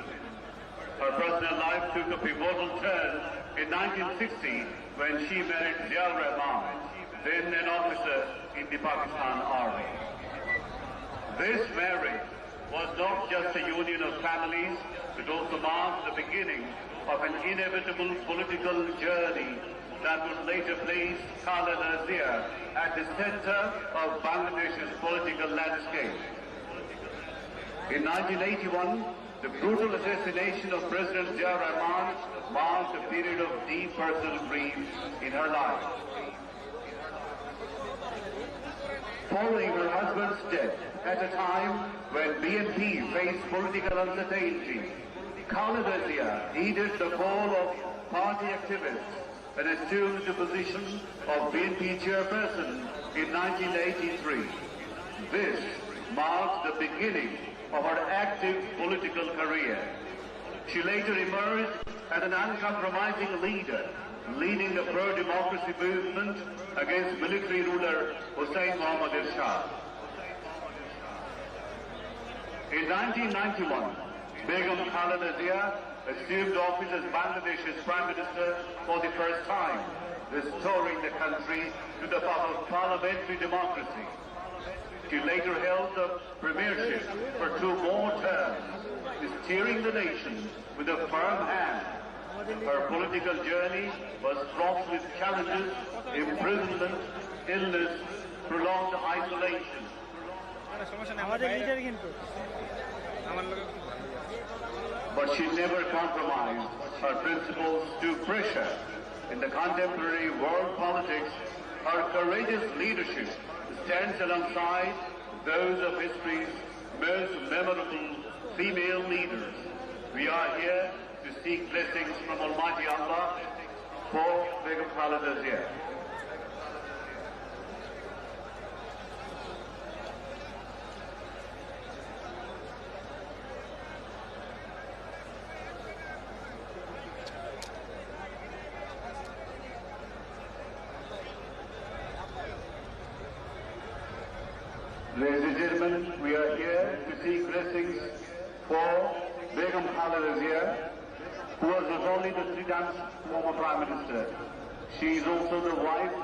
Her personal life took a pivotal turn in 1960 when she married Ziaur Rahman, then an officer in the Pakistan Army. This marriage was not just a union of families, it also marked the beginning of an inevitable political journey that would later place Khaleda Zia at the center of Bangladesh's political landscape. In 1981, the brutal assassination of President Ziaur Rahman marked a period of deep personal grief in her life. Following her husband's death at a time when BNP faced political uncertainty, Khaleda Zia heeded the call of party activists and assumed the position of BNP chairperson in 1983. This marked the beginning of her active political career. She later emerged as an uncompromising leader, leading the pro-democracy movement against military ruler Hussain Mohammad Ershad. In 1991, Begum Khaleda Zia assumed office as Bangladesh's Prime Minister for the first time, restoring the country to the path of parliamentary democracy. She later held the premiership for 2 more terms, steering the nation with a firm hand. Her political journey was fraught with challenges, imprisonment, illness, prolonged isolation. But she never compromised her principles to pressure. In the contemporary world politics, her courageous leadership stands alongside those of history's most memorable female leaders. We are here to to seek blessings from Almighty Allah for Begum Khalida Zia. Ladies and gentlemen, we are here to seek blessings for Begum Khalida Zia, who was not only the 3 times former Prime Minister, she is also the wife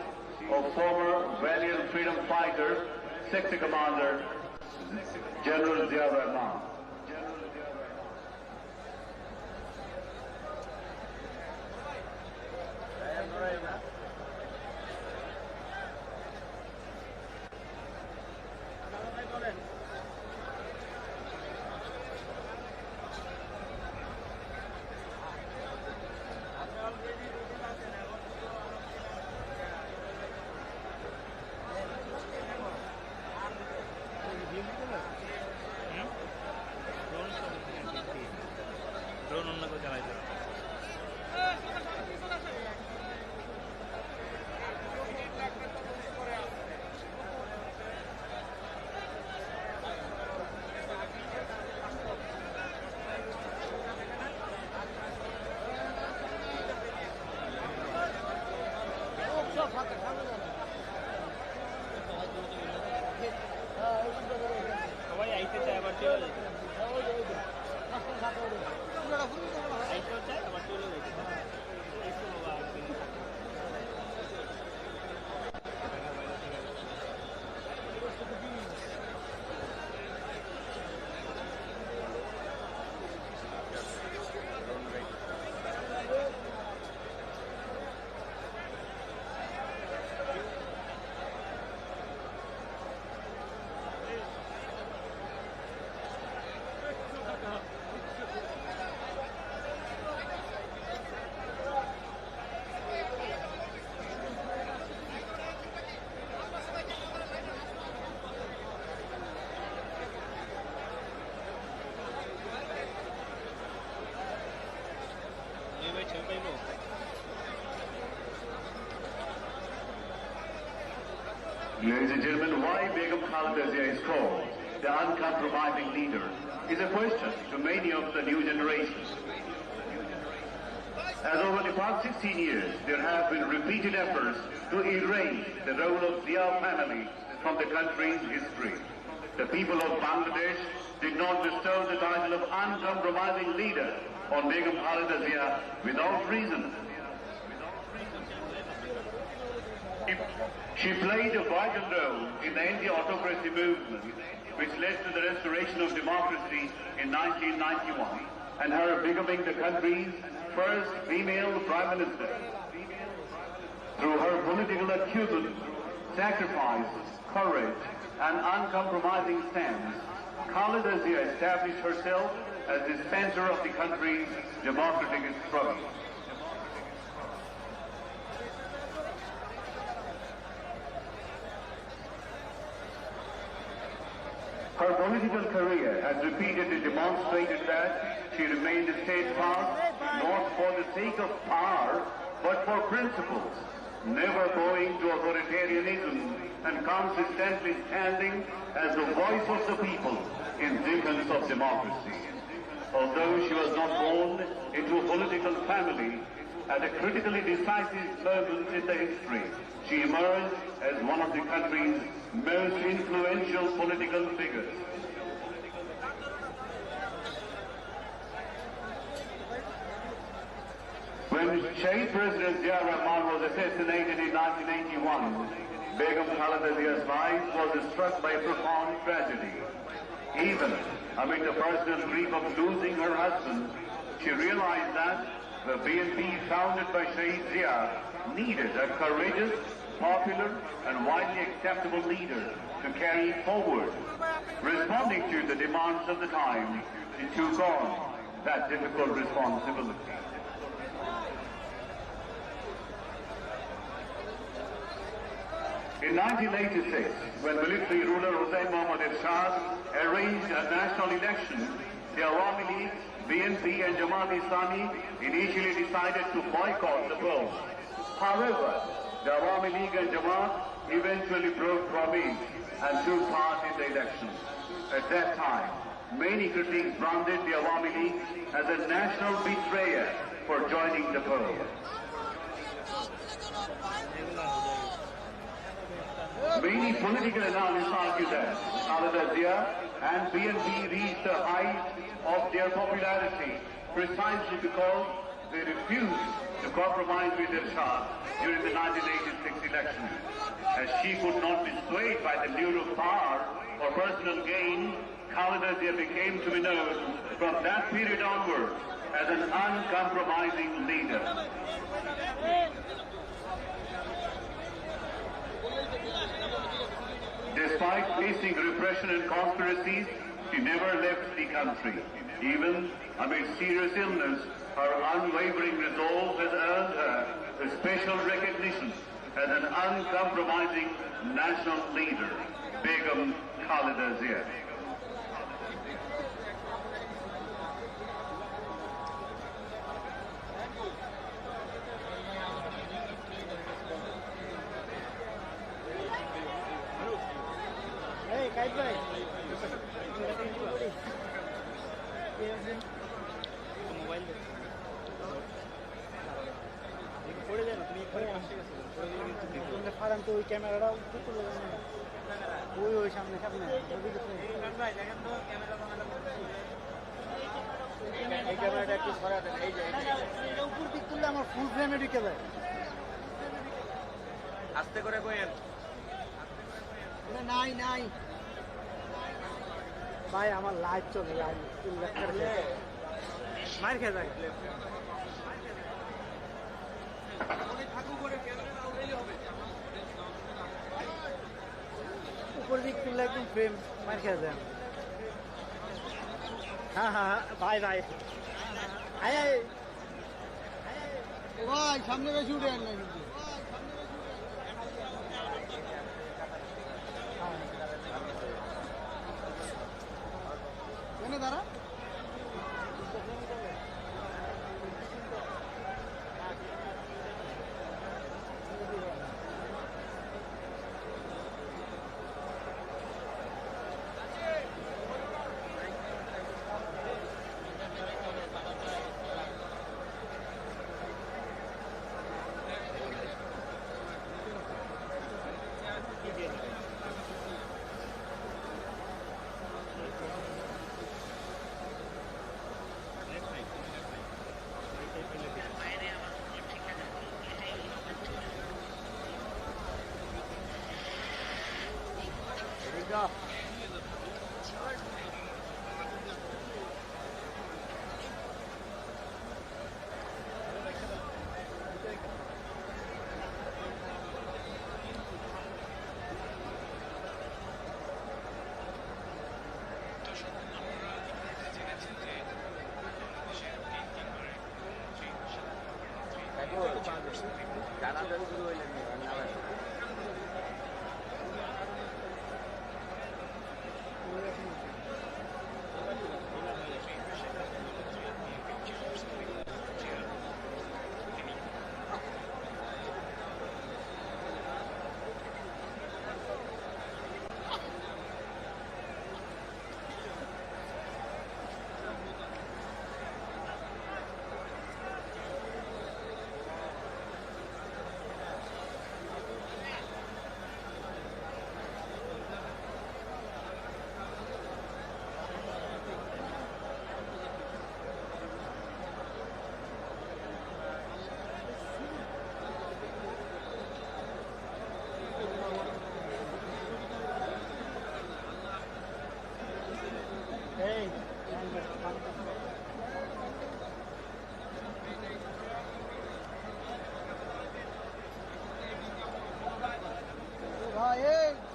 of former valiant freedom fighter, Sector Commander, General Zia Rahman. Drone অন্য কেউ চালাইতে সবাই আইতে চায় আবার চলে যেতে আইতেও চায় আবার চলে যেতে একটু বাবা আসবে Ladies and gentlemen, why Begum Khalida Zia is called the uncompromising leader is a question to many of the new generations. As over the past 16 years, there have been repeated efforts to erase the role of Zia family from the country's history. The people of Bangladesh did not bestow the title of uncompromising leader on Begum Khalida Zia without reason. She played a vital role in the anti-autocracy movement, which led to the restoration of democracy in 1991, and her becoming the country's first female Prime Minister. Through her political acumen, sacrifice, courage, and uncompromising stance, Khalida Zia established herself as the center of the country's democratic struggle. Her political career has repeatedly demonstrated that she remained steadfast not for the sake of power, but for principles, never bowing to authoritarianism and consistently standing as the voice of the people in defense of democracy. Although she was not born into a political family, at a critically decisive moment in the history, she emerged as one of the country's most influential political figures. When Shaheed President Zia Rahman was assassinated in 1981, Begum Khalida Zia's life was struck by a profound tragedy. Even amid the personal grief of losing her husband, she realized that the BNP founded by Shaheed Zia needed a courageous, popular and widely acceptable leader to carry it forward. Responding to the demands of the time, she took on that difficult responsibility. In 1986, when military ruler Hussain Mohammad Ershad arranged a national election, the Awami League BNP and Jamaat-e-Islami initially decided to boycott the polls. However, the Awami League and Jamaat eventually broke promise and took part in the elections. At that time, many critics branded the Awami League as a national betrayer for joining the poll. Many political analysts argue that Khaleda Zia and BNP reached the height of their popularity precisely because they refused to compromise with Ershad during the 1986 elections. As she could not be swayed by the lure of power or personal gain, Khaleda Zia became to be known from that period onwards as an uncompromising leader. Despite facing repression and conspiracies, she never left the country. Even amid serious illness, her unwavering resolve has earned her a special recognition as an uncompromising national leader, Begum Khaleda Zia. Hey, Kite Bhai. Farhan তো ওই ক্যামেরাটা উঠতে তুলে ওই ওই সামনে সামনে এই ক্যামেরাটা একটু সরা দেন এই যে উপর দিক তুললে আমার ফুল ফ্রেমে ঢুকে যায় আস্তে করে কইেন নাই নাই ভাই আমার লাইট চলে লাইট মার খেয়ে যায় উপর দিক তুললে একদম ফ্রেম মার খেয়ে যায় হ্যাঁ হ্যাঁ ভাই ভাই ভাই সামনে বেশি উঠে আনলে কিন্তু কেন দাঁড়া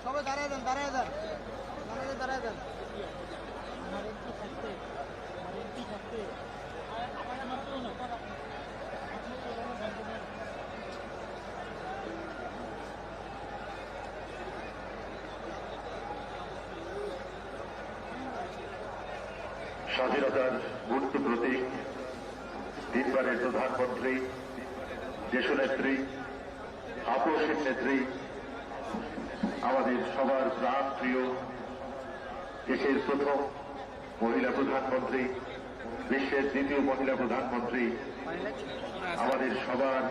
সবাই দাঁড়ায় যান দাঁড়ায় যান দাঁড়ায় যান স্বাধীনতার গুরুত্ব প্রতি তিনবারের প্রধানমন্ত্রী, দেশনেত্রী, আপসের নেত্রী, আমাদের সবার প্রাণ প্রিয়, দেশের প্রথম মহিলা প্রধানমন্ত্রী, বিশ্বের দ্বিতীয় মহিলা প্রধানমন্ত্রী, আমাদের সবার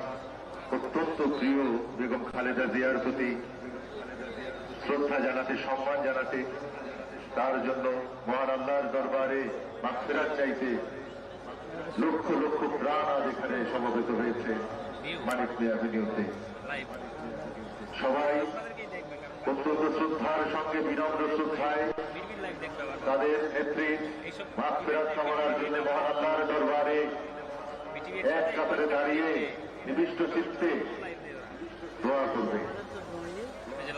অত্যন্ত প্রিয় বেগম খালেদা জিয়ার প্রতি শ্রদ্ধা জানাতে, সম্মান জানাতে, তার জন্য মহান আল্লাহর দরবারে মাগফিরাত চাইতে লক্ষ লক্ষ প্রাণ আজ এখানে সমবেত হয়েছে মানিক মিয়া এভিনিউতে। সবাই অত্যন্ত শ্রদ্ধার সঙ্গে বিনম্র শ্রদ্ধায় তাদের নেত্রী মাগফিরাত কামনার জন্য মহান আল্লাহর দরবারে এক কাতারে দাঁড়িয়ে নিবিষ্ট চিত্তে দোয়া করবে।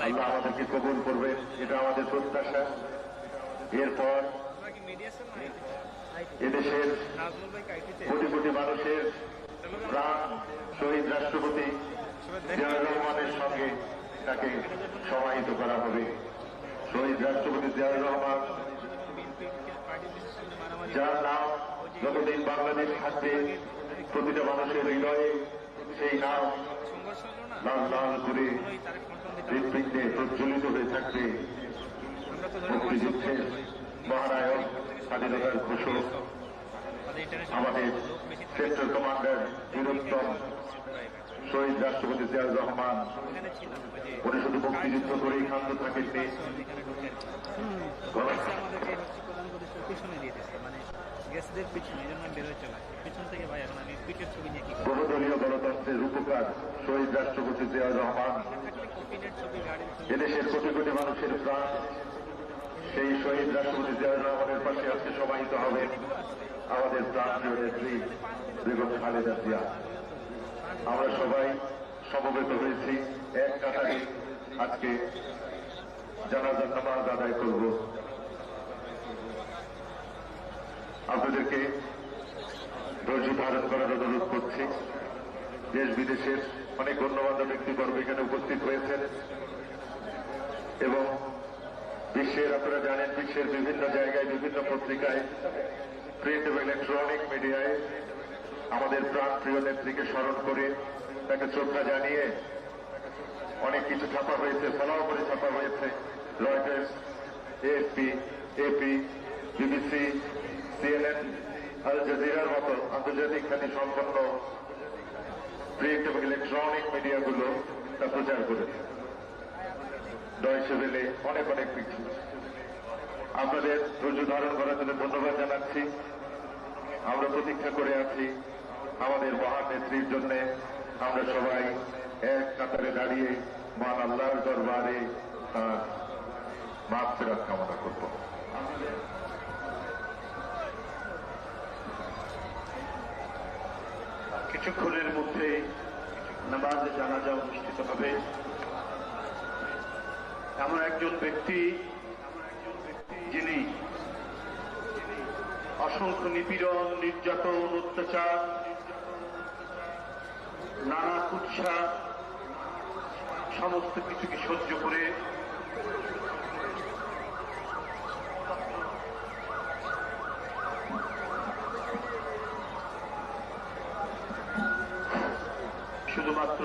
আল্লাহ আমাদেরকে কবুল করবেন, এটা আমাদের প্রত্যাশা। এরপর এদেশের কোটি কোটি মানুষের প্রাণ শহীদ রাষ্ট্রপতি জিয়াউর রহমানের সঙ্গে তাকে সমাহিত করা হবে। শহীদ রাষ্ট্রপতি জিয়াউর রহমান, যার নাম যতদিন বাংলাদেশ থাকবে প্রতিটা মানুষের হৃদয়ে সেই নাম লাল লাল করে হৃৎপিণ্ডে প্রজ্বলিত হয়ে থাকবে। মুক্তিযুদ্ধের মহানায়ক, স্বাধীনতার ঘোষক, আমাদের সেক্টর কমান্ডার বীরোত্তম শহীদ রাষ্ট্রপতি জিয়াউর রহমান, উনি শুধু মুক্তিযুদ্ধ করেই ক্ষান্ত থাকেননি, বহুদলীয় গণতন্ত্রের রূপকার শহীদ রাষ্ট্রপতি জিয়াউর রহমান, এদেশের কোটি কোটি মানুষের প্রাণ সেই শহীদ রাষ্ট্রপতি জিয়াউর রহমানের পাশে আজকে সমাহিত হবেন আমাদের প্রাণপ্রিয় নেত্রী বেগম খালেদা জিয়া। আমরা সবাই সমবেত হয়েছি এক কাতারে আজকে জানাজার নামাজ আদায় করব। আপনাদেরকে ধৈর্য ধারণ করার অনুরোধ করছি। দেশ বিদেশের অনেক গণ্যমান্য ব্যক্তিবর্গ এখানে উপস্থিত হয়েছেন এবং বিশ্বের, আপনারা জানেন, বিশ্বের বিভিন্ন জায়গায়, বিভিন্ন পত্রিকায়, প্রিন্ট এবং ইলেকট্রনিক মিডিয়ায় আমাদের প্রাণ প্রিয় নেত্রীকে স্মরণ করে তাকে শ্রদ্ধা জানিয়ে অনেক কিছু ছাপা হয়েছে, ফলাও করে ছাপা হয়েছে। Reuters, AFP, AP, BBC, CNN, আল জাজিরার মতো আন্তর্জাতিক খ্যাতি সম্পন্ন প্রিন্ট এবং ইলেকট্রনিক মিডিয়াগুলো তা প্রচার করেছে। ডয়চে ভেলে, অনেক অনেক কিছু। আপনাদের ধৈর্য ধারণ করার জন্য ধন্যবাদ জানাচ্ছি। আমরা প্রতীক্ষা করে আছি আমাদের মহান নেত্রীর জন্য। আমরা সবাই এক কাতারে দাঁড়িয়ে মহান আল্লাহর দরবারে তার মাগফিরাত কামনা করব। কিছুক্ষণের মধ্যে নামাজে জানাজা অনুষ্ঠিত হবে। এমন একজন ব্যক্তি যিনি অসংখ্য নিপীড়ন, নির্যাতন, অত্যাচার, নানা কুৎসা সমস্ত কিছুকে সহ্য করে শুধুমাত্র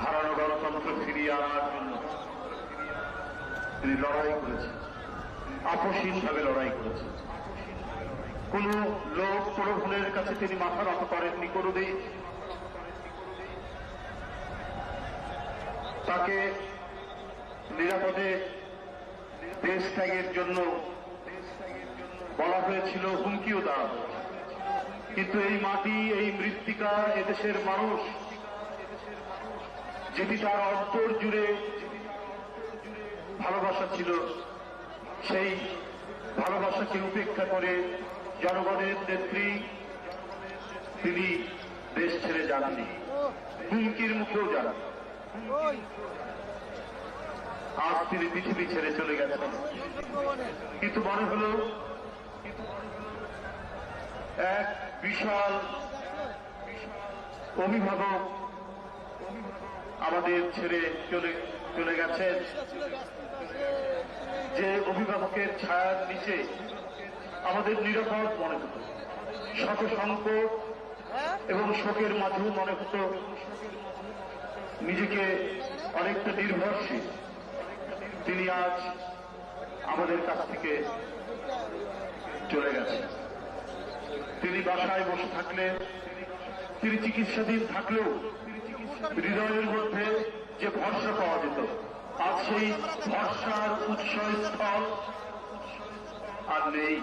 হারানো গণতন্ত্র ফিরিয়ে আনার জন্য তিনি লড়াই করেছেন, আপসহীনভাবে লড়াই করেছেন। কোন লোক প্রলোভনের কাছে তিনি মাথা নত করেননি কোনদিন। তাকে নিরাপদে দেশ ত্যাগের জন্য বলা হয়েছিল, হুমকিও দেওয়া হয়েছিল। কিন্তু এই মাটি, এই মৃত্তিকা, এদেশের মানুষ যেটি তার অন্তর জুড়ে ভালোবাসা ছিল, সেই ভালোবাসাকে উপেক্ষা করে জনগণের নেত্রী তিনি দেশ ছেড়ে যাননি, হুমকির মুখেও যান। আজ তিনি পৃথিবী ছেড়ে চলে গেছেন। কিন্তু মনে হল এক বিশাল অভিভাবক আমাদের ছেড়ে চলে গেছেন, যে অভিভাবকের ছায়ার নিচে আমাদের নিরাপদ মনে হতো। শত সংকট এবং শোকের মাঝেও মনে হতো নিজেকে অনেকটা নির্ভরশীল। তিনি আজ আমাদের কাছ থেকে চলে গেছেন। তিনি বাসায় বসে থাকলে, তিনি চিকিৎসাধীন থাকলেও হৃদয়ের মধ্যে যে ভরসা পাওয়া যেত, আজ সেই ভরসার উৎসস্থল আর নেই।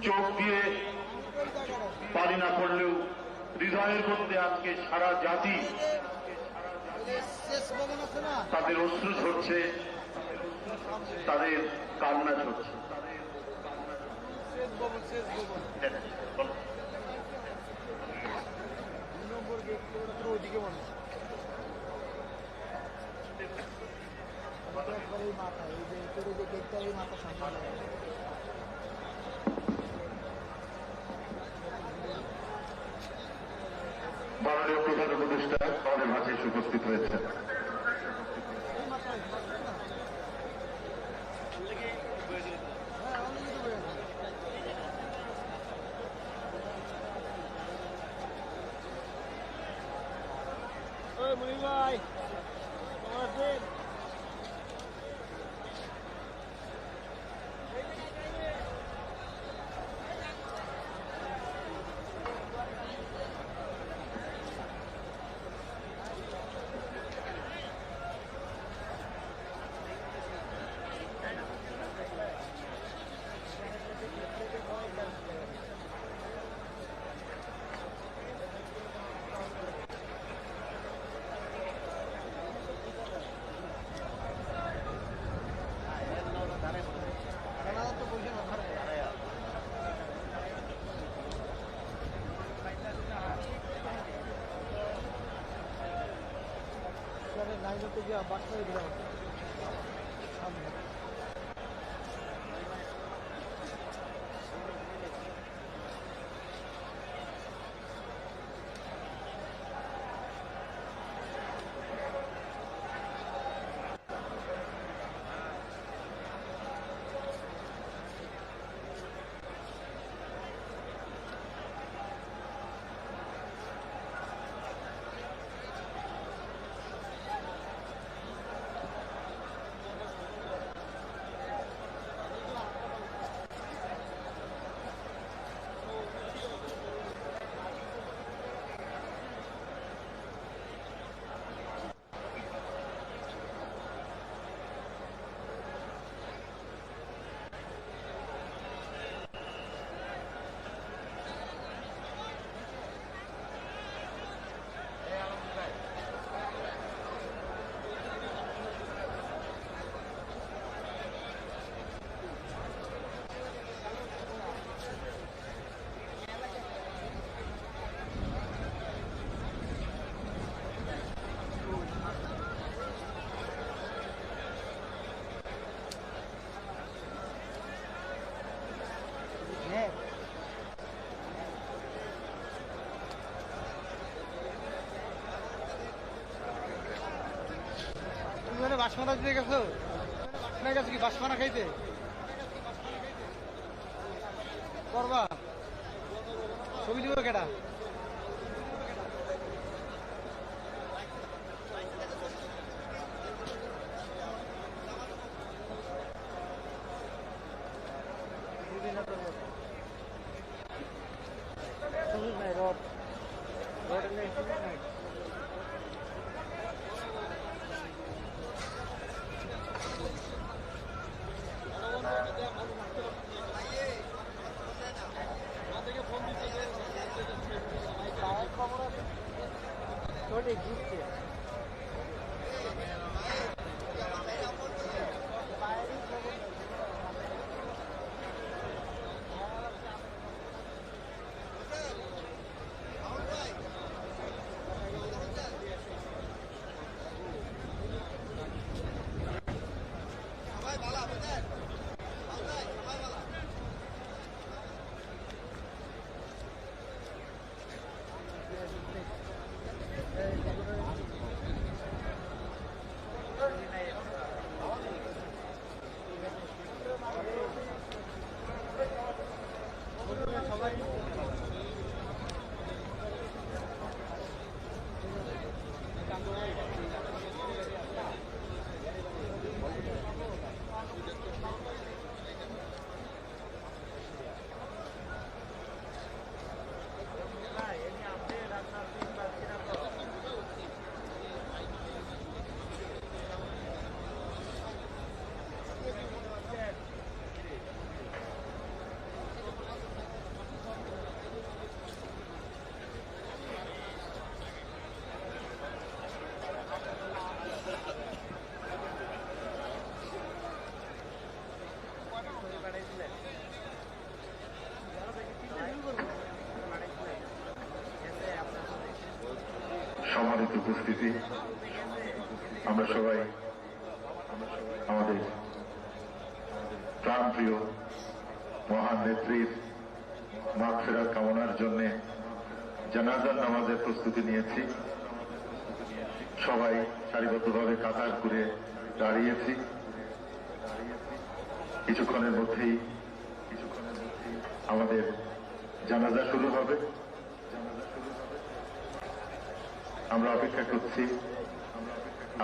চোখ দিয়ে পানি না পড়লেও হৃদয়ের মধ্যে আজকে সারা জাতি তাদের অশ্রু ঝরছে, তাদের কান্না ঝরছে। মাননীয় প্রধান উপদেষ্টা আমাদের মাঝে উপস্থিত হয়েছেন। ভাই লাইনতে গিয়ে বাসায় দিলাম। বাসমানা দিয়ে গেছো গেছো কি বাসমানা খাইতে করবা ছবি দিব কেটা রড রড নেই छोटे घुसते সম্মানিত উপস্থিতি, আমরা সবাই আমাদের প্রাণপ্রিয় মহান নেত্রীর মাগফিরাত কামনার জন্য জানাজার নামাজের প্রস্তুতি নিয়েছি। সবাই সারিবদ্ধভাবে কাতার করে দাঁড়িয়েছি। কিছুক্ষণের মধ্যেই আমাদের জানাজা শুরু হবে। আমরা অপেক্ষা করছি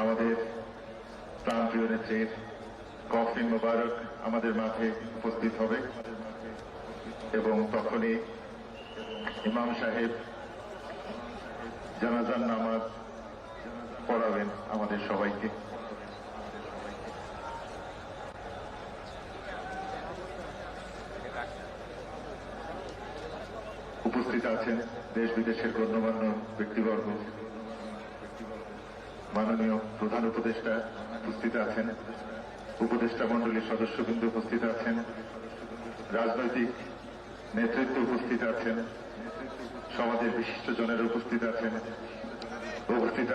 আমাদের প্রাণপ্রিয় নেত্রীর কফিন মোবারক আমাদের মাঠে উপস্থিত হবে এবং তখনই ইমাম সাহেব জানাজার নামাজ পড়াবেন আমাদের সবাইকে। উপস্থিত আছেন দেশ বিদেশের গণ্যমান্য ব্যক্তিবর্গ, মাননীয় প্রধান উপদেষ্টা উপস্থিত আছেন, উপদেষ্টা মণ্ডলীর সদস্যবৃন্দ উপস্থিত আছেন, রাজনৈতিক নেতৃত্ব উপস্থিত আছেন, সমাজের বিশিষ্টজনেরা উপস্থিত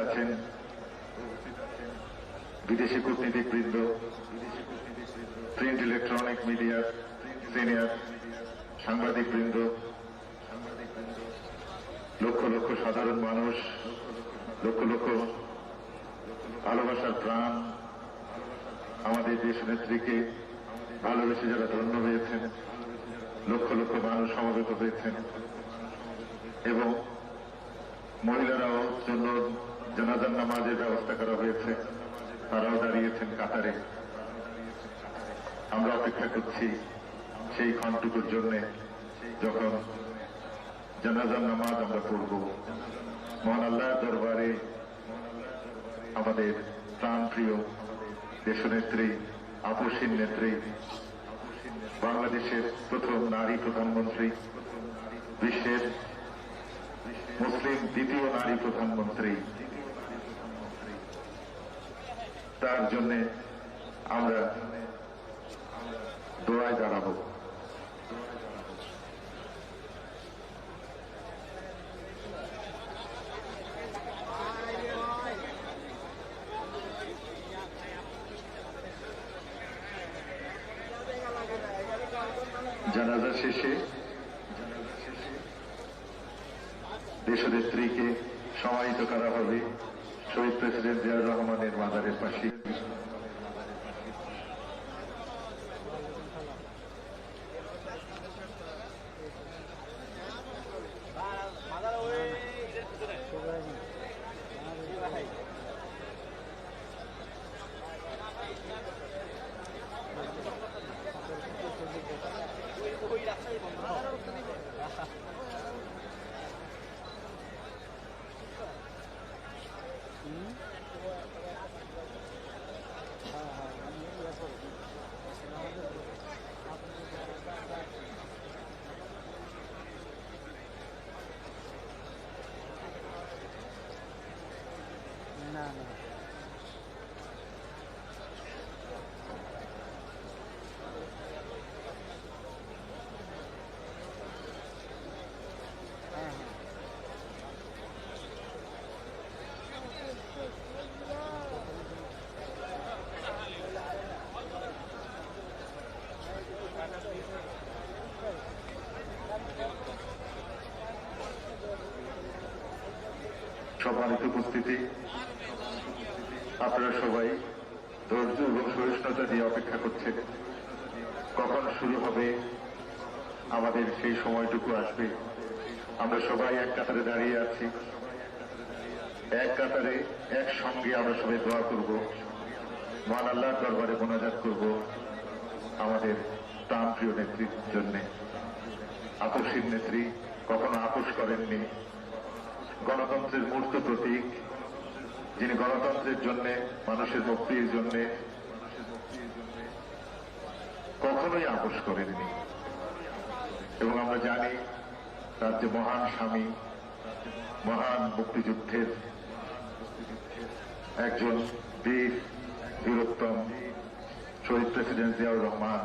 আছেন, বিদেশি কূটনীতিকবৃন্দ, প্রিন্ট ইলেকট্রনিক মিডিয়ার সিনিয়র সাংবাদিকবৃন্দ, লক্ষ লক্ষ সাধারণ মানুষ, লক্ষ লক্ষ ভালোবাসার প্রাণ আমাদের দেশ নেত্রীকে ভালোবেসে যারা ধন্য হয়েছেন, লক্ষ লক্ষ মানুষ সমবেত হয়েছেন এবং মহিলারাও জন্য জানাজার নামাজের ব্যবস্থা করা হয়েছে, তারাও দাঁড়িয়েছেন কাতারে। আমরা অপেক্ষা করছি সেই ক্ষণটুকুর জন্য যখন জানাজার নামাজ আমরা পড়ব। মহান আল্লাহর দরবারে আমাদের প্রাণপ্রিয় দেশনেত্রী, আপসীন নেত্রী, বাংলাদেশের প্রথম নারী প্রধানমন্ত্রী, বিশ্বের মুসলিম দ্বিতীয় নারী প্রধানমন্ত্রী, তার জন্য আমরা দোয়ায় দাঁড়াবো। জানাজা শেষে দেশনেত্রীকে সমাহিত করা হবে শহীদ প্রেসিডেন্ট জিয়াউর রহমানের মাজারের পাশে। সম্মানিত উপস্থিতি, আপনারা সবাই ধৈর্য এবং সহিষ্ণুতা দিয়ে অপেক্ষা করছেন কখন শুরু হবে, আমাদের সেই সময়টুকু আসবে। আমরা সবাই এক কাতারে দাঁড়িয়ে আছি, এক কাতারে একসঙ্গে আমরা সবাই দোয়া করব, মহান আল্লাহর দরবারে মোনাজাত করব আমাদের প্রাণপ্রিয় নেত্রীর জন্য। আপসীর নেত্রী কখনো আপোষ করেননি, গণতন্ত্রের মূর্ত প্রতীক, যিনি গণতন্ত্রের জন্য, মানুষের মুক্তির জন্য কখনোই আপোষ করেননি। এবং আমরা জানি তার যে মহান স্বামী, মহান মুক্তিযুদ্ধের একজন বীর, বীরোত্তম শহীদ প্রেসিডেন্ট জিয়াউর রহমান,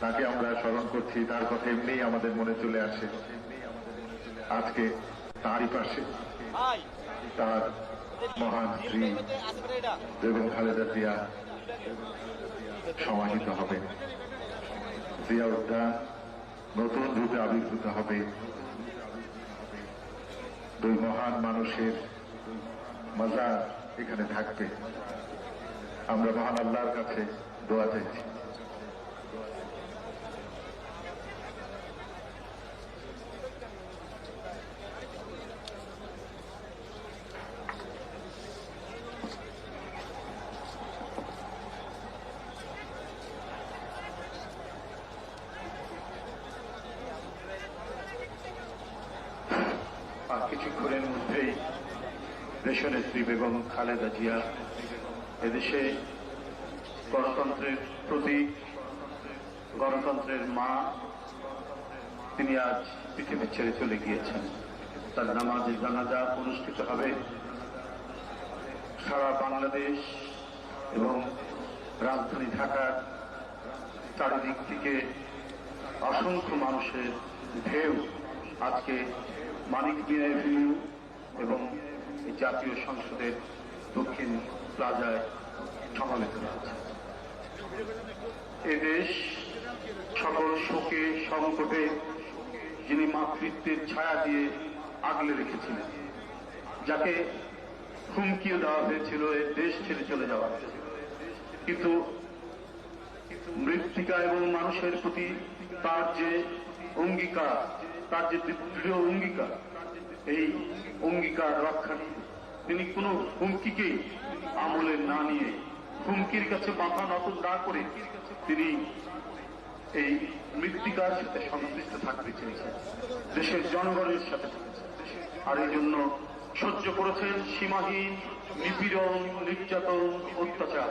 তাকে আমরা স্মরণ করছি। তার কথা এমনিই আমাদের মনে চলে আসে। আজকে তারই পাশে তার মহান স্ত্রী বেগম খালেদা জিয়া সমাহিত হবে। জিয়া উদ্যান নতুন রূপে আবির্ভূত হবে। দুই মহান মানুষের মাজার এখানে থাকবে। আমরা মহান আল্লাহর কাছে দোয়া চাইছি। আর কিছুক্ষণের মধ্যেই দেশনেত্রী বেগম খালেদা জিয়া এদেশে গণতন্ত্রের প্রতীক, গণতন্ত্রের মা, তিনি আজ পৃথিবী ছেড়ে চলে গিয়েছেন। তার নামাজে জানাজা অনুষ্ঠিত হবে। সারা বাংলাদেশ এবং রাজধানী ঢাকার চারিদিক থেকে অসংখ্য মানুষের ঢেউ আজকে মানিক মিয়া এভিনিউ এবং জাতীয় সংসদের দক্ষিণ প্লাজায় সমাবেত হয়েছে। এদেশ সকল শোকে সংকটে যিনি মাতৃত্বের ছায়া দিয়ে আগলে রেখেছিলেন, যাকে হুমকিও দেওয়া হয়েছিল এই দেশ ছেড়ে চলে যাওয়া, কিন্তু মৃত্তিকা এবং মানুষের প্রতি তার যে অঙ্গীকার, তার যে দৃঢ় অঙ্গীকার, এই অঙ্গীকার রক্ষা তিনি কোনো হুমকিকে আমলে না নিয়ে, হুমকির কাছে মাথা নত না করে তিনি এই মৃত্তিকার সাথে সংশ্লিষ্ট থাকতে চেয়েছেন, দেশের জনগণের সাথে। আর এই জন্য সহ্য করেছেন সীমাহীন নিপীড়ন, নির্যাতন, অত্যাচার।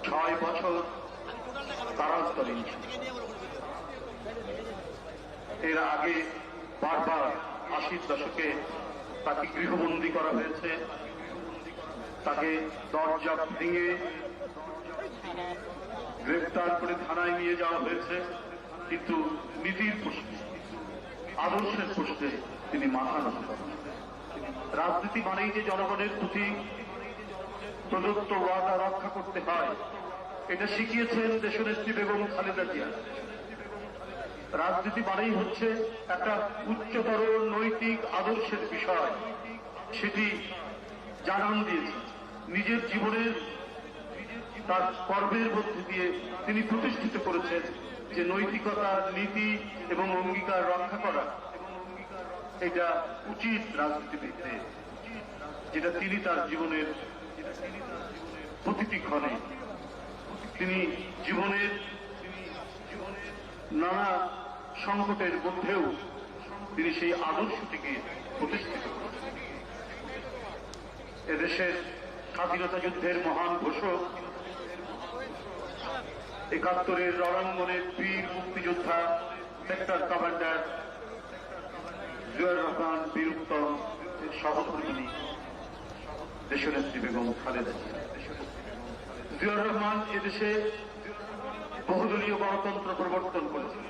6 বছর কারাস্তরে। এর আগে বারবার 80-র দশকে তাকে গৃহবন্দী করা হয়েছে, তাকে দরজা ভেঙে গ্রেফতার করে থানায় নিয়ে যাওয়া হয়েছে, কিন্তু নীতির প্রশ্নে, আদর্শের প্রশ্নে তিনি মাথা নত করেন। রাজনীতি মানেই যে জনগণের প্রতি প্রদত্ত ওয়াদা রক্ষা করতে হয়, এটা শিখিয়েছেন দেশনেত্রী বেগম খালেদা জিয়া। রাজনীতি মানেই হচ্ছে একটা উচ্চতর নৈতিক আদর্শের বিষয়, সেটি জানান দিয়েছে। নিজের জীবনের তার কর্মের মধ্যে দিয়ে তিনি প্রতিষ্ঠিত করেছেন যে নৈতিকতা, নীতি এবং অঙ্গীকার রক্ষা করা এটা উচিত রাজনীতিবিদদের, যেটা তিনি তার জীবনের প্রতিটি ক্ষণে, তিনি জীবনের নানা সংকটের মধ্যেও তিনি সেই আদর্শটিকে প্রতিষ্ঠিত করেছেন। এদেশের স্বাধীনতা যুদ্ধের মহান ঘোষক, 71-এর রণাঙ্গনের বীর মুক্তিযোদ্ধা, সেক্টর কমান্ডার জিয়াউর রহমান বীরুত্তম সহধর্মিণী দেশনেত্রী বেগম খালেদা জিয়া। জিয়াউর রহমান এদেশে বহুদলীয় গণতন্ত্র প্রবর্তন করেছেন।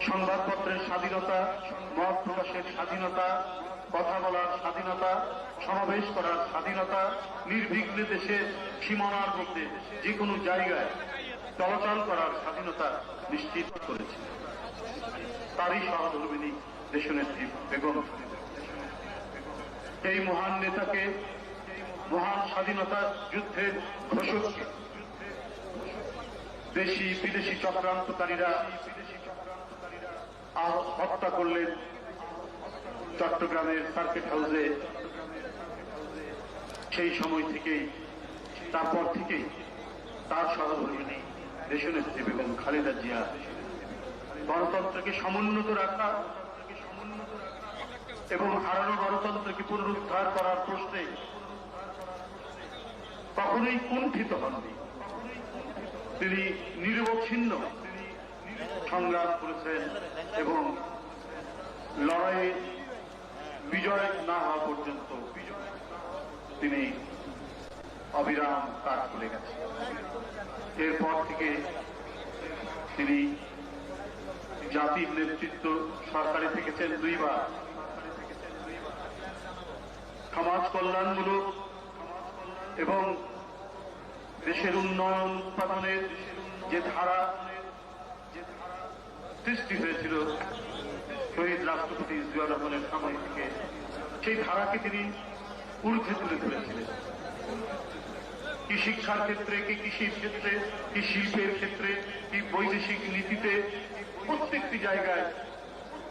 সংবাদপত্রের স্বাধীনতা, মত প্রকাশের স্বাধীনতা, কথা বলার স্বাধীনতা, সমাবেশ করার স্বাধীনতা, নির্বিঘ্নে দেশের সীমানার মধ্যে যে কোনো জায়গায় চলাচল করার স্বাধীনতা নিশ্চিত করেছে। তারই সহধর্মিণী দেশনেত্রী বেগম। এই মহান নেতাকে, মহান স্বাধীনতা যুদ্ধের ঘোষককে দেশি বিদেশি চক্রান্তকারীরা হত্যা করলেন চট্টগ্রামের সার্কিট হাউসে। সেই সময় থেকেই, তারপর থেকেই তার সহধর্মিণী দেশনেত্রী বেগম খালেদা জিয়া গণতন্ত্রকে সমুন্নত রাখা এবং হারানো গণতন্ত্রকে পুনরুদ্ধার করার প্রশ্নে কখনোই কুণ্ঠিত হননি। তিনি নিরবচ্ছিন্ন সংগ্রাম করেছেন এবং লড়াইয়ে বিজয় না হওয়া পর্যন্ত তিনি অবিরাম কাজ করে গেছেন। এরপর থেকে তিনি জাতির নেতৃত্ব সরকারে থেকেছেন দুইবার। সমাজ কল্যাণমূলক এবং দেশের উন্নয়ন উৎপাদনের যে ধারা সৃষ্টি হয়েছিল শহীদ রাষ্ট্রপতি জিয়া রহমানের সময় থেকে, সেই ধারাকে তিনি ঊর্ধ্বে তুলে ধরেছিলেন। কি শিক্ষার ক্ষেত্রে, কি কৃষির ক্ষেত্রে, কি শিল্পের ক্ষেত্রে, কি বৈদেশিক নীতিতে, প্রত্যেকটি জায়গায়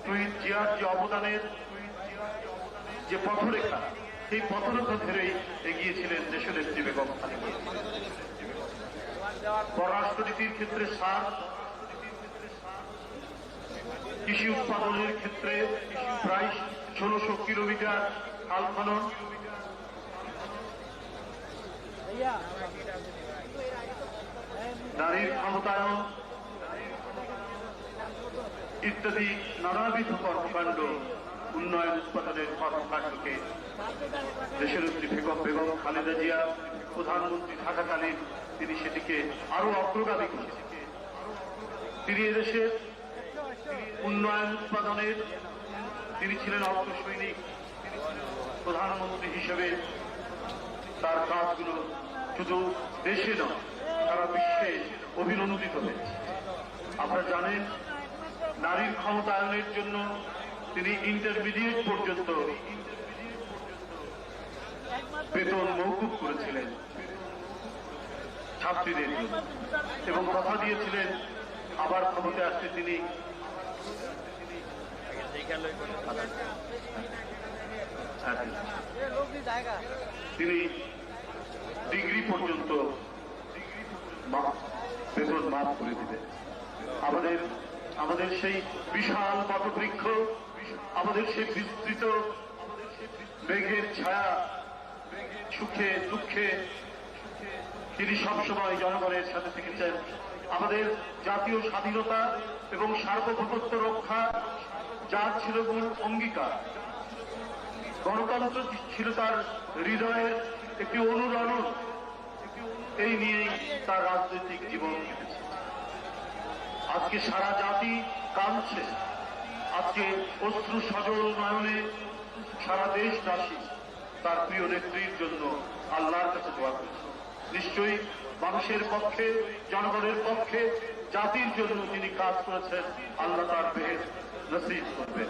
শহীদ জিয়ার যে অবদানের যে পথরেখা, সেই পথরেখা ধরেই এগিয়েছিলেন দেশনেত্রী বেগম খালেদা জিয়া। পররাষ্ট্রনীতির ক্ষেত্রে সার, কৃষি উৎপাদনের ক্ষেত্রে প্রায় 1600 কিলোমিটার খাল খনন, নারীর ক্ষমতায়ন ইত্যাদি নানাবিধ কর্মকাণ্ড, উন্নয়ন উৎপাদনের কর্মকাণ্ডকে দেশনেত্রী বেগম খালেদা জিয়া প্রধানমন্ত্রী থাকাকালীন তিনি সেটিকে আরো অগ্রগামী করেছেন। তিনি এদেশের উন্নয়ন উৎপাদনের তিনি ছিলেন অগ্রসৈনিক। প্রধানমন্ত্রী হিসেবে তার কাজগুলো শুধু দেশে নয়, সারা বিশ্বে অভিনন্দিত হয়েছে। আপনারা জানেন, নারীর ক্ষমতায়নের জন্য তিনি ইন্টারমিডিয়েট পর্যন্ত বেতন মওকুফ করেছিলেন ছাত্রীদের জন্য এবং কথা দিয়েছিলেন আবার ক্ষমতায় আসতে তিনি ডিগ্রি পর্যন্ত বেতন মাফ করে দিলেন। আমাদের সেই বিশাল বটবৃক্ষ, আমাদের সেই বিস্তৃত মেঘের ছায়া, সুখে দুঃখে তিনি সবসময় জনগণের সাথে থেকেছেন। আমাদের জাতীয় স্বাধীনতা এবং সার্বভৌমত্ব রক্ষা যার ছিল মূল অঙ্গীকার। গণতন্ত্র ছিল তার হৃদয়ের একটি অনুরণন। এই নিয়েই তার রাজনৈতিক জীবন কেটেছে। আজকে সারা জাতি কাঁদছে, আজকে অশ্রু সজল নয়নে সারা দেশবাসী তার প্রিয় নেত্রীর জন্য আল্লাহর কাছে দোয়া করছে। নিশ্চয়ই মানুষের পক্ষে, জনগণের পক্ষে, জাতির জন্য তিনি কাজ করেছেন। আল্লাহ তার বেহেশত নসিব করবেন।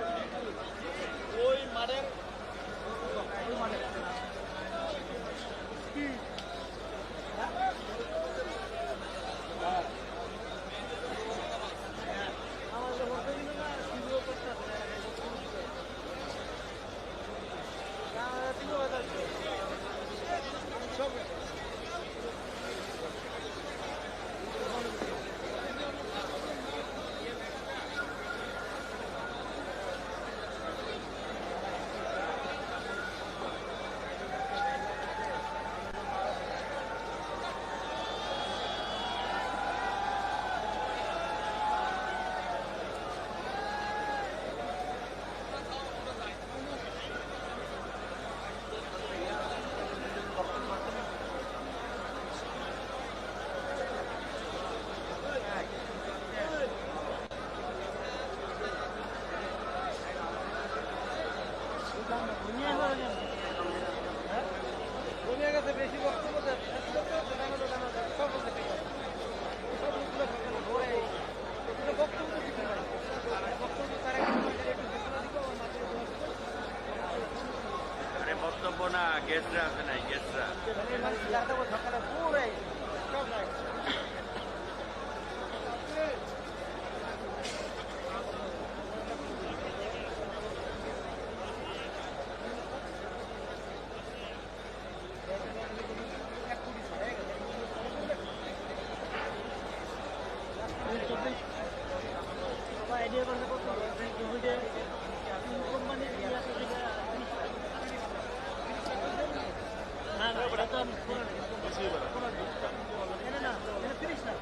গেস্টরা আছে নাই গেস্টরা সকালে পুরাই সব নাই আইডিয়া করলে কত কোভিডে কোম্পানি না না ওটা তো না তিরিশ না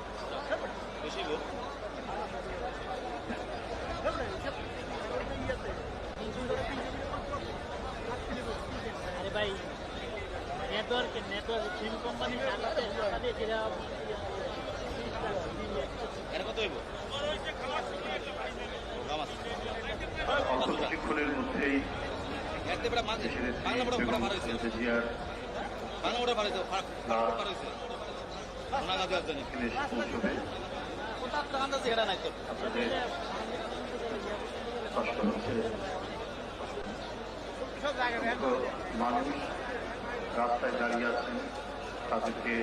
বেশি আরে ভাই নেটওয়ার্ক সিম কোম্পানি চালাতে যেটা কত হইব অল্প কিছুক্ষণের মধ্যেই মানুষ রাস্তায় দাঁড়িয়ে আছেন, তাদেরকে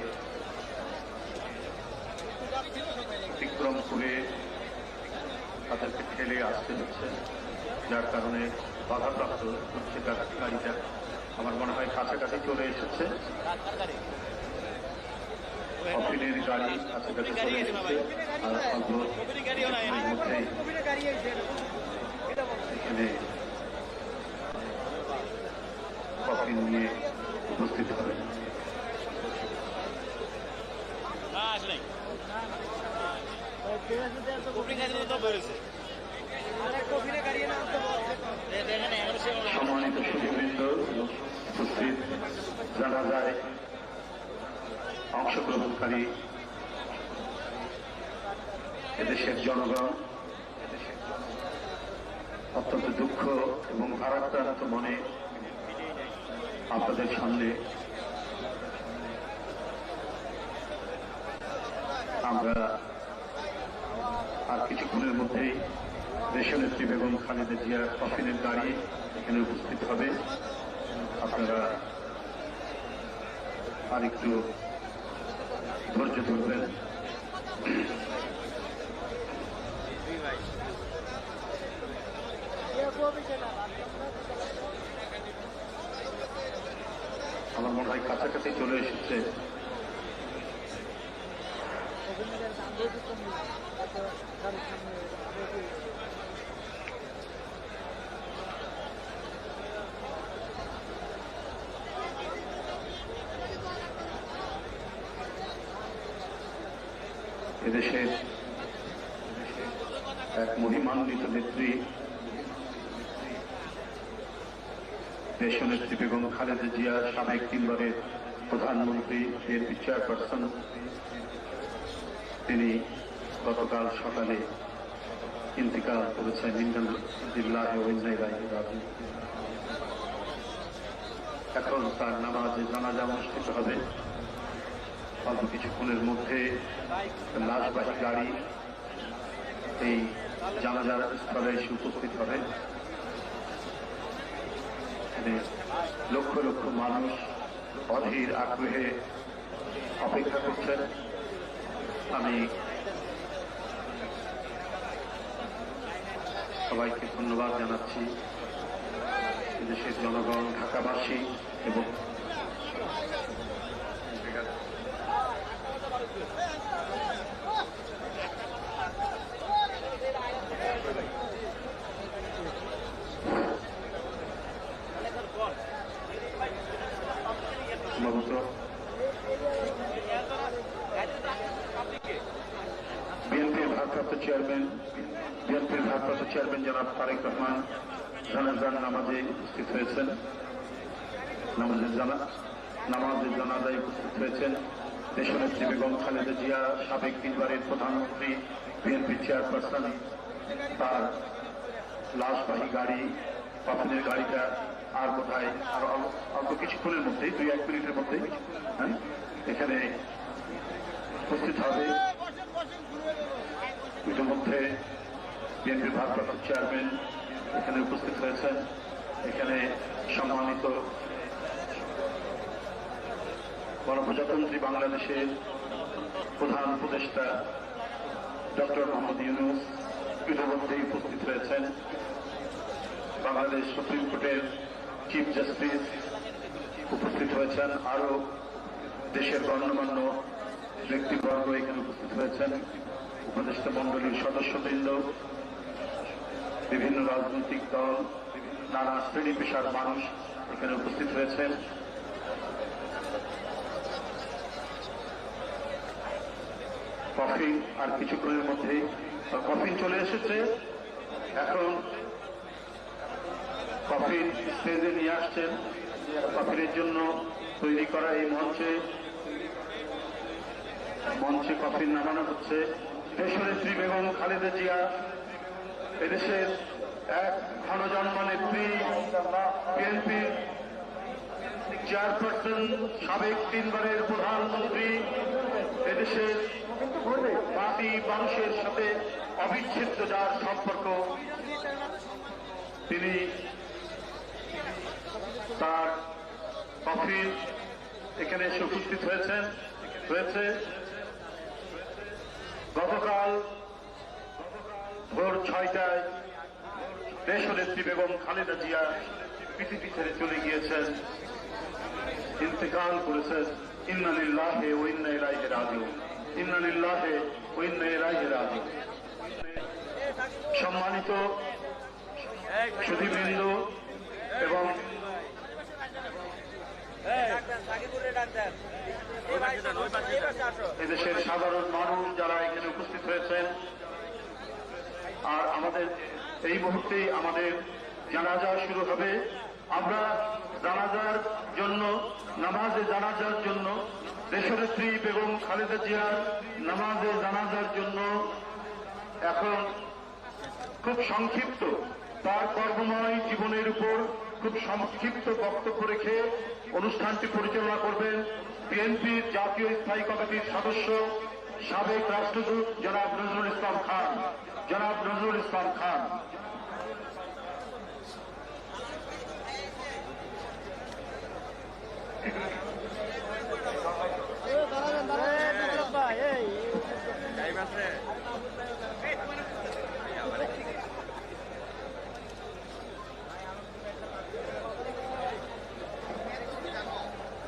অতিক্রম করে তাদেরকে ঠেলে আসতে হচ্ছে, যার কারণে বাধাপ্রাপ্ত হচ্ছে গাড়িটা। আমার মনে হয় কাছাকাছি চলে এসেছে, অফিনের গাড়ি কাছাকাছি চলে এসেছে। আর অল্প মধ্যেই এখানে কফিন নিয়ে উপস্থিত হবে। সম্মানিত সুধীবৃন্দ, উপস্থিত জানাজায় অংশগ্রহণকারী এদেশের জনগণ, অত্যন্ত দুঃখ এবং ভারাক্রান্ত মনে আপনাদের সামনে আমরা আর কিছুক্ষণের মধ্যেই দেশনেত্রী বেগম খালেদা জিয়ার কফিনের গাড়ি এখানে উপস্থিত হবে। আপনারা আর একটু ধৈর্য ধরবেন। আমার মনে হয় কাছাকাছি চলে এসেছে। এদেশের এক মহিমান্বিত নেত্রী দেশনেত্রী বেগম খালেদা জিয়া, সাবেক 3 বারের প্রধানমন্ত্রী, বিএনপি চেয়ারপারসন, তিনি গতকাল সকালে ইন্তিকাল করেছেন। ইন্নালিল্লাহি ওয়া ইন্না ইলাইহি রাজিউন। এখন তার নামাজে জানাজা অনুষ্ঠিত হবে। অল্প কিছুক্ষণের মধ্যে লাশবাহী গাড়ি এই জানাজার স্থলে এসে উপস্থিত হবে। লক্ষ লক্ষ মানুষ অধীর আগ্রহে অপেক্ষা করছেন। আমি সবাইকে ধন্যবাদ জানাচ্ছি, দেশের জনগণ, ঢাকাবাসী এবং সম্ভবত বিএনপির ভারপ্রাপ্ত চেয়ারম্যান জনাব তারেক রহমান জানাজার নামাজে উপস্থিত হয়েছেন। নামাজের জানাজায় উপস্থিত হয়েছেন দেশনেত্রী বেগম খালেদা জিয়া, সাবেক 3 বারের প্রধানমন্ত্রী, বিএনপি চেয়ারপারসন। তার লাশবাহী গাড়ি, কফিনের গাড়িটা আর বোধহয় আরো অল্প কিছুক্ষণের মধ্যেই, 2-1 মিনিটের মধ্যেই এখানে উপস্থিত হবে। ইতিমধ্যে বিএনপির ভারপ্রাপ্ত চেয়ারম্যান এখানে উপস্থিত হয়েছেন। এখানে সম্মানিত গণপ্রজাতন্ত্রী বাংলাদেশের প্রধান উপদেষ্টা ডক্টর মোহাম্মদ ইউনূস ইতিমধ্যেই উপস্থিত হয়েছেন। বাংলাদেশ সুপ্রিম কোর্টের চিফ জাস্টিস উপস্থিত হয়েছেন। আরো দেশের গণ্যমান্য ব্যক্তিবর্গ এখানে উপস্থিত হয়েছেন। উপদেষ্টা মণ্ডলীর সদস্যবৃন্দ, বিভিন্ন রাজনৈতিক দল, নানা শ্রেণী পেশার মানুষ এখানে উপস্থিত হয়েছেন। কফিন আর কিছুক্ষণের মধ্যেই কফিন চলে এসেছে। এখন কফিন স্টেজে নিয়ে আসছেন। কফিনের জন্য তৈরি করা এই মঞ্চে কফিন নামানো হচ্ছে। দেশনেত্রী বেগম খালেদা জিয়া এদেশের এক ঘনজন্ম নেত্রী, বিএনপির চেয়ারপারসন, সাবেক 3 বারের প্রধানমন্ত্রী, এদেশের জাতি মানুষের সাথে অবিচ্ছেদ্য যার সম্পর্ক, তিনি তার কফিন এখানে এসে উপস্থিত হয়েছে। গতকাল ভোর 6টায় দেশনেত্রী বেগম খালেদা জিয়া পৃথিবী ছেড়ে চলে গিয়েছেন, ইন্তেকাল করেছেন। ইন্না লিল্লাহি ওয়া ইন্না ইলাইহি রাজিউন। ইন্না লিল্লাহি ওয়া ইন্না ইলাইহি রাজিউন। সম্মানিত সুধীবৃন্দ এবং এদেশের সাধারণ মানুষ যারা এখানে উপস্থিত হয়েছেন, আর আমাদের এই মুহূর্তেই আমাদের জানাজা শুরু হবে। আমরা জানাজার জন্য, নামাজে জানাজার জন্য, দেশনেত্রী বেগম খালেদা জিয়ার নামাজে জানাজার জন্য এখন খুব সংক্ষিপ্ত তার কর্মময় জীবনের উপর খুব সংক্ষিপ্ত বক্তব্য রেখে অনুষ্ঠানটি পরিচালনা করবেন বিএনপির জাতীয় স্থায়ী কমিটির সদস্য, সাবেক রাষ্ট্রদূত জনাব নজরুল ইসলাম খান।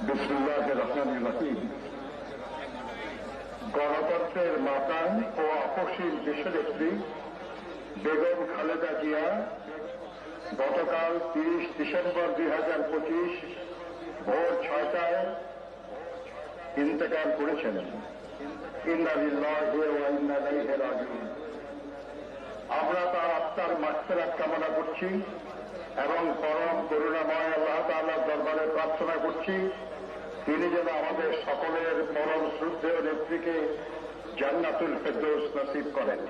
বিসমিল্লাহির রহমানির রহিম। গণতন্ত্রের মাতা ও আপসীর দেশনেত্রী বেগম খালেদা জিয়া গতকাল 30 ডিসেম্বর 2025 ভোর 6টায় ইন্তেকাল করেছেন। ইন্না লিল্লাহি ওয়া ইন্না ইলাইহি রাজিউন। আমরা তার আত্মার মাগফিরাত কামনা করছি এবং পরম করুণাময় আল্লাহ তাআলার দরবারে প্রার্থনা করছি তিনি যেন আমাদের সকলের পরম শ্রদ্ধেয় নেত্রীকে জান্নাতুল ফেরদৌস নসিব করেন।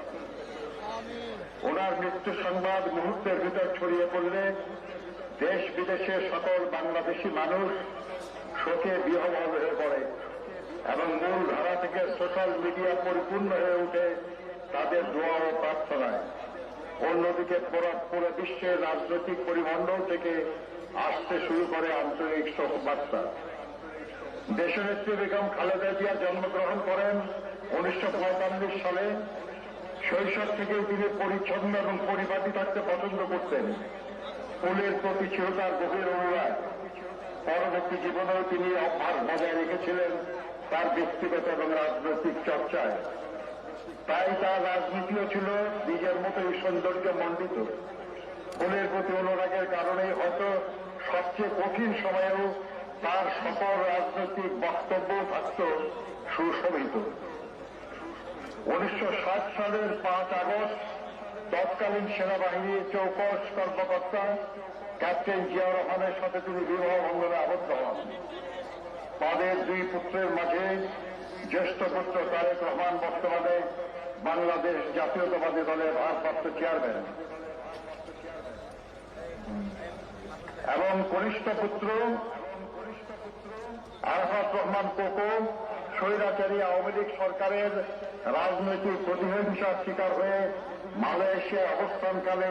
ওনার মৃত্যু সংবাদ মুহূর্তের ভিতর ছড়িয়ে পড়লে দেশ বিদেশের সকল বাংলাদেশি মানুষ শোকে বিহ্বল হয়ে পড়ে এবং মূল ধারা থেকে সোশ্যাল মিডিয়া পরিপূর্ণ হয়ে ওঠে তাদের দোয়া ও প্রার্থনায়। অন্যদিকে পুরো বিশ্বের রাজনৈতিক পরিমণ্ডল থেকে আসতে শুরু করে আন্তরিক শোকবার্তা। দেশনেত্রী বেগম খালেদা জিয়া জন্মগ্রহণ করেন 1945 সালে। শৈশব থেকেই তিনি পরিচ্ছন্ন এবং পরিপাটি থাকতে পছন্দ করতেন। ফুলের প্রতি ছিল তার গভীর অনুরাগ। পরবর্তী জীবনেও তিনি অভ্যাস বজায় রেখেছিলেন তার ব্যক্তিগত এবং রাজনৈতিক চর্চায়। তাই তার রাজনীতিও ছিল নিজের মতোই সৌন্দর্য মণ্ডিত। ফুলের প্রতি অনুরাগের কারণেই হয়তো সবচেয়ে কঠিন সময়েও তার সকল রাজনৈতিক বক্তব্য থাকত সুশোভিত। 1960 সালের 5 আগস্ট তৎকালীন সেনাবাহিনীর চৌকস কর্মকর্তা ক্যাপ্টেন জিয়াউর রহমানের সাথে তিনি বিবাহ বন্ধনে আবদ্ধ হন। তাদের 2 পুত্রের মাঝে জ্যেষ্ঠ পুত্র তারেক রহমান বর্তমানে বাংলাদেশ জাতীয়তাবাদী দলের ভারপ্রাপ্ত চেয়ারম্যান এবং কনিষ্ঠ পুত্র আরাফাত রহমান কোকো স্বৈরাচারী আওয়ামী লীগ সরকারের রাজনৈতিক প্রতিহিংসার শিকার হয়ে মালয়েশিয়ায় অবস্থানকালে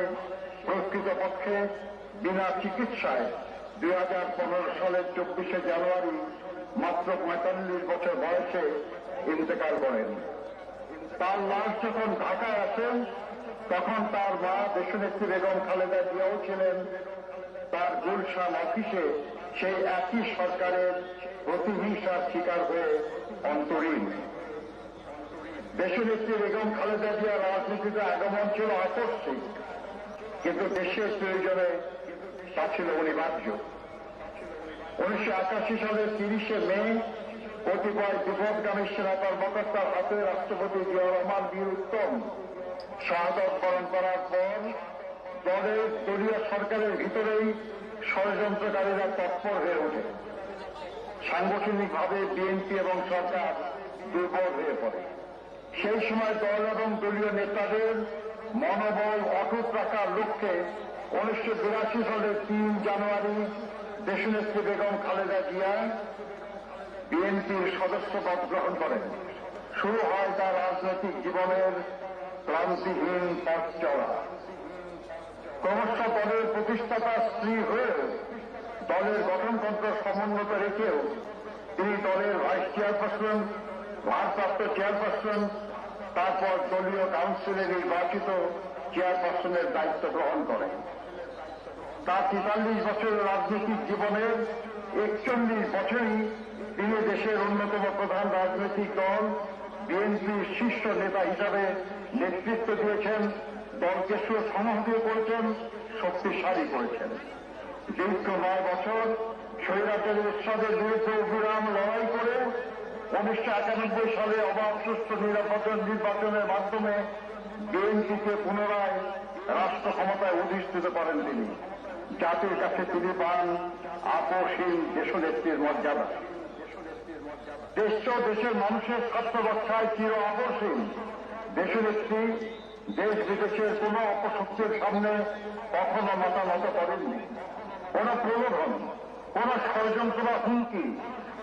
প্রকৃতপক্ষে বিনা চিকিৎসায় 2015 সালের 24শে জানুয়ারি মাত্র ৪৫ বছর বয়সে ইন্তেকাল করেন। তার লাশ যখন ঢাকায় আসেন তখন তার মা দেশনেত্রী বেগম খালেদা জিয়াও ছিলেন তার গুলশান অফিসে সেই একই সরকারের প্রতিহিংসার শিকার হয়ে অন্তরীণ। দেশনেত্রী বেগম খালেদা জিয়ার রাজনীতিতে আগমন ছিল আকস্মিক, কিন্তু দেশের প্রয়োজনে তা ছিল অনিবার্য। 1981 সালের 30শে মে কতিপয় বিপদগামী সেনা কর্মকর্তার হাতে রাষ্ট্রপতি জিয়াউর রহমান বীর উত্তম শাহাদত বরণ করার পর দলীয় সরকারের ভিতরেই ষড়যন্ত্রকারীরা তৎপর হয়ে ওঠে। সাংগঠনিকভাবে বিএনপি এবং সরকার দুর্বল হয়ে পড়ে। সেই সময় দল এবং দলীয় নেতাদের মনোবল অটুট রাখার লক্ষ্যে 1982 সালের 3 জানুয়ারি দেশনেত্রী বেগম খালেদা জিয়া বিএনপির সদস্যপদ গ্রহণ করেন। শুরু হয় তার রাজনৈতিক জীবনের ক্লান্তিহীন পথ চলা। ক্রমশ দলের প্রতিষ্ঠাতা স্ত্রী হয়ে দলের গঠনতন্ত্র সমুন্নত রেখেও তিনি দলের ভাইস চেয়ারপারসন, ভারপ্রাপ্ত চেয়ারপারসন, তারপর দলীয় কাউন্সিলে নির্বাচিত চেয়ারপারসনের দায়িত্ব গ্রহণ করেন। তার 43 বছরের রাজনৈতিক জীবনের 41 বছরই তিনি দেশের অন্যতম প্রধান রাজনৈতিক দল বিএনপির শীর্ষ নেতা হিসাবে নেতৃত্ব দিয়েছেন, দলকে সুসংহত করেছেন, শক্তিশালী করেছেন। দীর্ঘ 9 বছর স্বৈরাচারী উৎসবের বিরুদ্ধে অবিরাম লড়াই করে 1991 সালে অবাধ সুষ্ঠু নির্বাচনের মাধ্যমে বিএনপিকে পুনরায় রাষ্ট্র ক্ষমতায় অধিষ্ঠিত করেন তিনি। জাতির কাছে তিনি পান আপসহীন দেশনেত্রীর মর্যাদা। দেশ ও দেশের মানুষের স্বার্থ রক্ষায় চির আপসহীন দেশনেত্রী দেশ বিদেশের কোন অপশক্তির সামনে কখনো মাথা নত করেননি। কোন প্রলোভন, কোন ষড়যন্ত্র বা হুমকি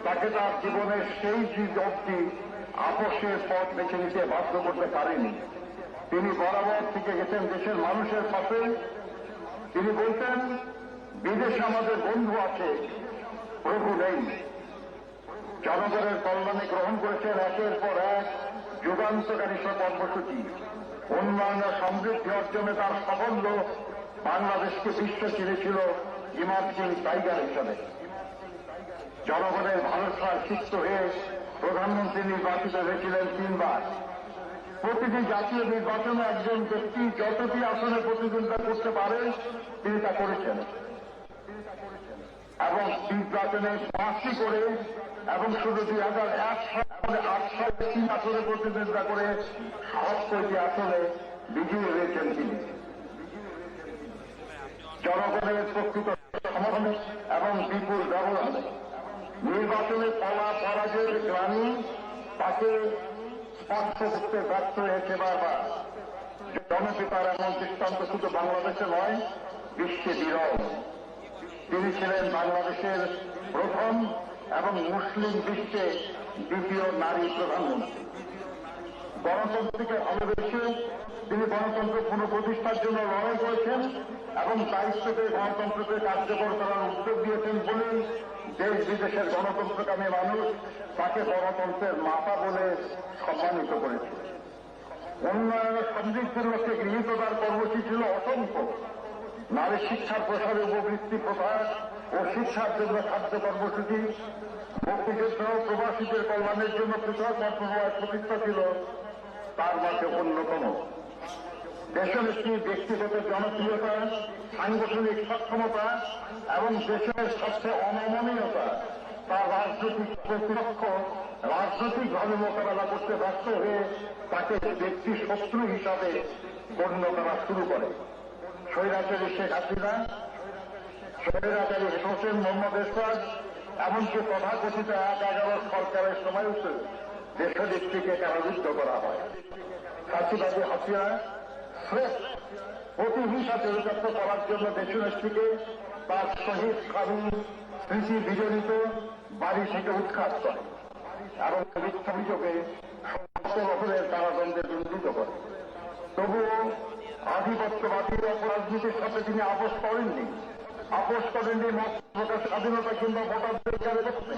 তাকে তার জীবনের সেই অবধি আপসের পথ বেছে নিতে বাধ্য করতে পারেনি। তিনি বরাবর থেকে গেছেন দেশের মানুষের পাশে। তিনি বলতেন, বিদেশে আমাদের বন্ধু আছে, প্রভু নেই। জনগণের কল্যাণে গ্রহণ করেছেন একের পর এক যুগান্তকারী সব কর্মসূচি। উন্নয়ন ও সমৃদ্ধি অর্জনে তার সাফল্য বাংলাদেশকে বিশ্ব চিনেছিল ইমার্জিং টাইগার হিসাবে। জনগণের ভালোবাসায় সিক্ত হয়ে প্রধানমন্ত্রী নির্বাচিত হয়েছিলেন 3 বার। প্রতিটি জাতীয় নির্বাচনে একজন ব্যক্তি যতটি আসনে প্রতিদ্বন্দ্বিতা করতে পারে তিনি তা করেছেন, এবং নির্বাচনে 5টি করে এবং শুধু 2001 সালে 8 সালে 3 আসনে প্রতিদ্বন্দ্বিতা করে 70টি আসনে বিজয়ী হয়েছেন তিনি। জনগণের প্রকৃত সমর্থন এবং বিপুল ব্যবধানে নির্বাচনে পরাজয়ের গ্লানি তাকে স্পর্শ করতে ব্যর্থ হয়েছে বারবার। জনপিতার এমন দৃষ্টান্ত শুধু বাংলাদেশে নয়, বিশ্বে বিরল। তিনি ছিলেন বাংলাদেশের প্রথম এবং মুসলিম বিশ্বে দ্বিতীয় নারী প্রধানমন্ত্রী। গণতন্ত্রকে ভালোবেসে তিনি গণতন্ত্র পুনঃপ্রতিষ্ঠার জন্য লড়াই করেছেন এবং দায়িত্বকে গণতন্ত্রকে কার্যকর করার উদ্যোগ দিয়েছেন বলেই দেশ বিদেশের গণতন্ত্রকামী মানুষ তাকে গণতন্ত্রের মাতা বলে সম্মানিত করেছে। উন্নয়ন ও সমৃদ্ধির লক্ষ্যে গৃহীত তার কর্মসূচি ছিল অসংখ্য। নারী শিক্ষার প্রসারে উপবৃত্তি প্রথা ও শিক্ষার জন্য খাদ্য কর্মসূচি, মুক্তিযোদ্ধা ও প্রবাসীদের কল্যাণের জন্য পৃথক মন্ত্রণালয় প্রতিষ্ঠা ছিল তার মাঝে অন্যতম। দেশনেত্রীর ব্যক্তিগত জনপ্রিয়তা, সাংগঠনিক সক্ষমতা এবং দেশের স্বার্থে অনমনীয়তা তার রাজনৈতিক প্রতিপক্ষ রাজনৈতিকভাবে মোকাবেলা করতে ব্যর্থ হয়ে তাকে ব্যক্তি শত্রু হিসাবে গণ্য করা শুরু করে। স্বৈরাচারী শেখ হাসিনা, স্বৈরাচারী হোসেন মোহাম্মদ এরশাদ, এমনকি তথাকথিত 1/11 সরকারের সময়ও দেশনেত্রীকে কারারুদ্ধ করা হয়। ফাঁসিবাদী হাসিনা প্রতিহিংসা চরিতার্থ করার জন্য দেশনেত্রীকে তার শহীদ স্বামী স্মৃতি বিজড়িত বাড়ি থেকে উৎখাত করে এবং মিথ্যা অভিযোগে 17 বছরের কারাদণ্ডে দণ্ডিত করে। তবুও আধিপত্যবাদী অপরাজনীতির সাথে তিনি আপোষ করেননি। আপোষ করেননি মত প্রকাশ স্বাধীনতা কিংবা ভোটাধিকারের প্রশ্নে।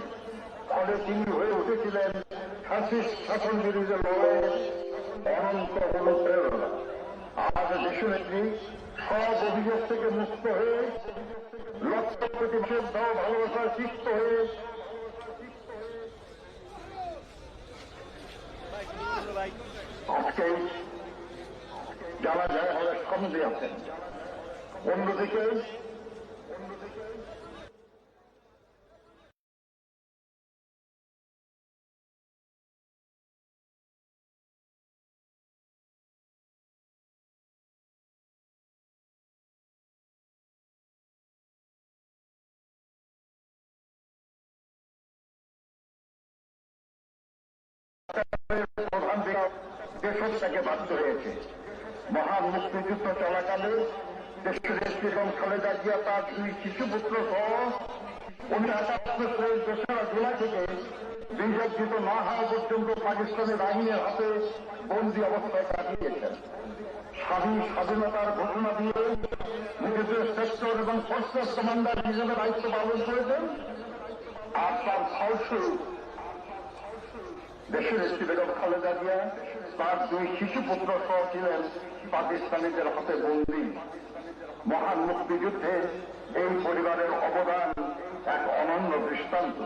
ফলে তিনি হয়ে উঠেছিলেন ফ্যাসিস্ট শাসন বিরোধী লড়াইয়ের অনন্ত অনুপ্রেরণা। আজ দেশনেত্রী সব অভিযোগ থেকে মুক্ত হয়ে লক্ষ কোটি শ্রদ্ধা ও ভালোবাসায় সিক্ত হয়ে আজকে যারা যায় হবে সন্ধে আছেন। অন্যদিকে প্রধান দেশটাকে বাধ্য হয়েছে। মহান মুক্তিযুদ্ধ চলাকালে দেশের বেগম খালেদা জিয়া তার দুই শিশুপুত্র সহ 1978 দোসরা জুলাই থেকে নির্যাতিত না হওয়া পর্যন্ত পাকিস্তানের আইনের হাতে বন্দী অবস্থায় কাটিয়েছেন। স্বাধীনতার ঘোষণা দিয়ে নিজেদের সেক্টর এবং ফোর্সেস কমান্ডার হিসেবে দায়িত্ব পালন করেছেন। আর তার ফলস্বরূপ দেশের একটি বেগম খালেদা জিয়া তার দুই শিশুপুত্র সহ ছিলেন পাকিস্তানিদের হাতে বন্দী। মহান মুক্তিযুদ্ধে এই পরিবারের অবদান এক অনন্য দৃষ্টান্ত।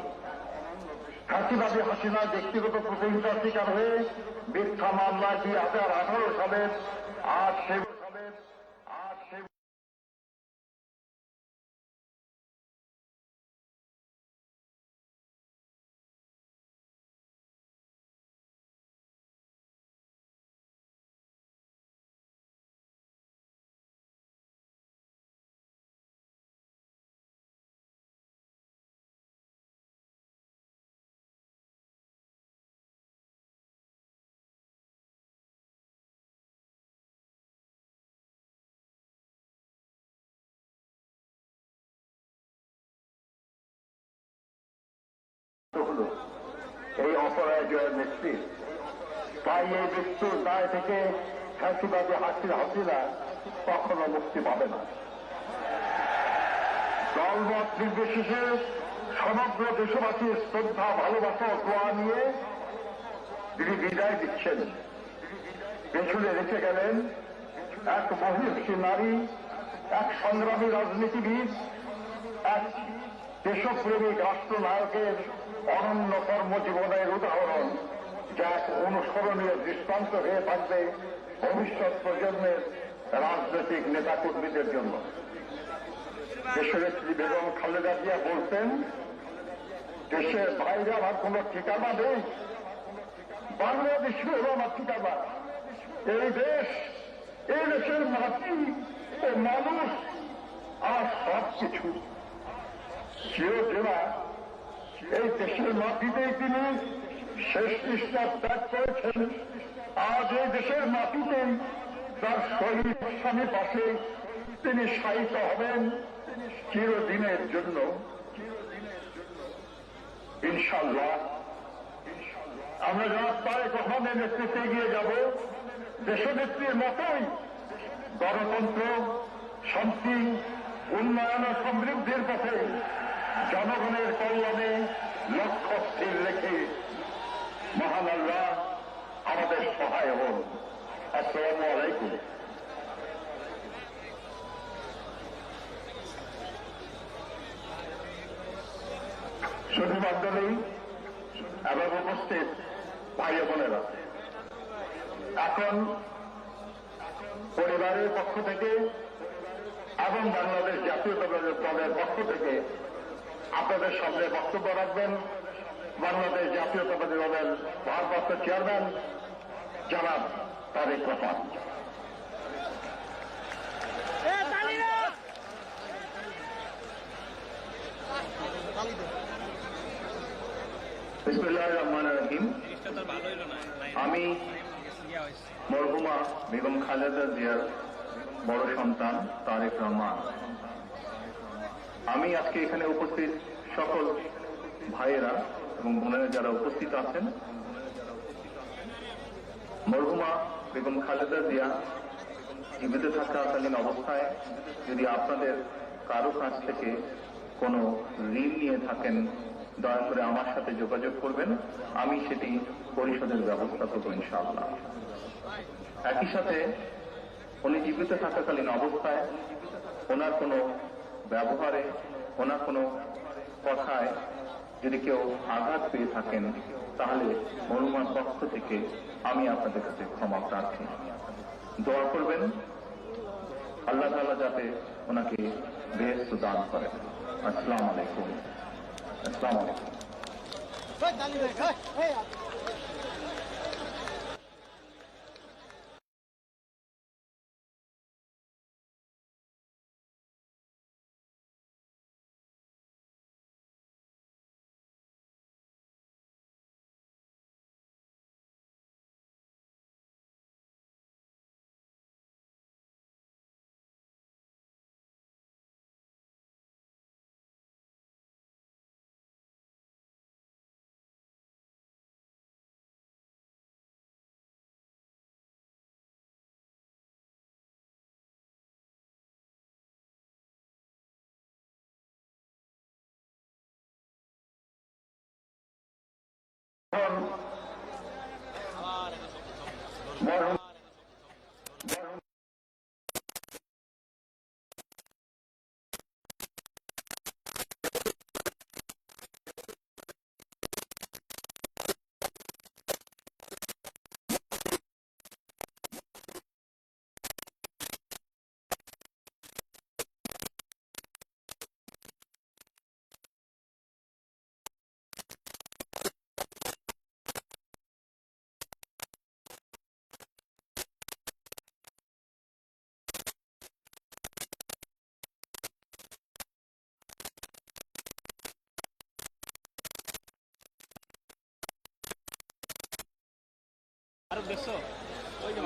ফাঁসিবাদী হাসিনার ব্যক্তিগত প্রতিহিংসার শিকার হয়ে মিথ্যা মামলা 2018 সালের 8 ফেব্রুয়ারি হল এই অপরাজয়ের নেত্রী। তাই এই মৃত্যুর দায় থেকে ফ্যাসিবাদী হাসিনা কখনো মুক্তি পাবে না। দলমত নির্বিশেষে সমগ্র দেশবাসীর শ্রদ্ধা, ভালোবাসা ও দোয়া নিয়ে তিনি বিদায় দিচ্ছেন। পেছনে রেখে গেলেন এক মহিষী নারী, এক সংগ্রামী রাজনীতিবিদ, এক দেশপ্রেমিক রাষ্ট্রনায়কের অনন্য কর্মজীবনের উদাহরণ, যা এক অনুসরণীয় দৃষ্টান্ত হয়ে থাকবে ভবিষ্যৎ প্রজন্মের রাজনৈতিক নেতাকর্মীদের জন্য। দেশনেত্রী বেগম খালেদা জিয়া বলতেন, দেশের বাইরে আমার কোন ঠিকানা নেই, বাংলাদেশে হল আমার ঠিকানা। এই দেশের মাটি ও মানুষ আর সব কিছু চিরজেরা এই দেশের মাটিতেই তিনি শেষ নিঃশ্বাস ত্যাগ করেছেন। আজ এই দেশের মাটিতেই তার শহীদ স্বামী পাশে তিনি শায়িত হবেন চিরদিনের জন্য ইনশাআল্লাহ। আমরা যারা তারেক রহমানের নেতৃত্বে এগিয়ে যাব, দেশনেত্রীর মতোই গণতন্ত্র, শান্তি, উন্নয়ন ও সমৃদ্ধির পথে জনগণের কল্যাণে লক্ষ্য স্থির রেখে মহান আল্লাহ আমাদের সহায় হন। আসসালামু আলাইকুম। শুধু মণ্ডলী এবং উপস্থিত ভাই বোনেরা, এখন পরিবারের পক্ষ থেকে এবং বাংলাদেশ জাতীয়তাবাদী দলের পক্ষ থেকে আপনাদের সামনে বক্তব্য রাখবেন বাংলাদেশ জাতীয়তাবাদী দলের ভারপ্রাপ্ত চেয়ারম্যান জনাব তারেক রহমান। বিসমিল্লাহির রহমানির রহিম। আমি মরহুমা বেগম খালেদা জিয়ার বড় সন্তান তারেক রহমান। আমি আজকে এখানে উপস্থিত সকল ভাইয়েরা এবং বোনেরা যারা উপস্থিত আছেন, মরহুমা বেগম খালেদা জিয়া জীবিত থাকাকালীন অবস্থায় যদি আপনাদের কারো কাছ থেকে কোনো ঋণ নিয়ে থাকেন দয়া করে আমার সাথে যোগাযোগ করবেন, আমি সেটি পরিশোধের ব্যবস্থা করব ইনশাআল্লাহ। একই সাথে উনি জীবিত থাকাকালীন অবস্থায় ওনার কোনো ব্যবহারে, ওনার কোনো কথায় যদি কেউ আঘাত পেয়ে থাকেন, তাহলে মরহুমার পক্ষ থেকে আমি আপনাদের কাছে ক্ষমা প্রার্থী। দোয়া করবেন আল্লাহ তাআলা যাতে ওনাকে বেহেশত দান করেন। আসসালামু আলাইকুম। আসসালামু আলাইকুম।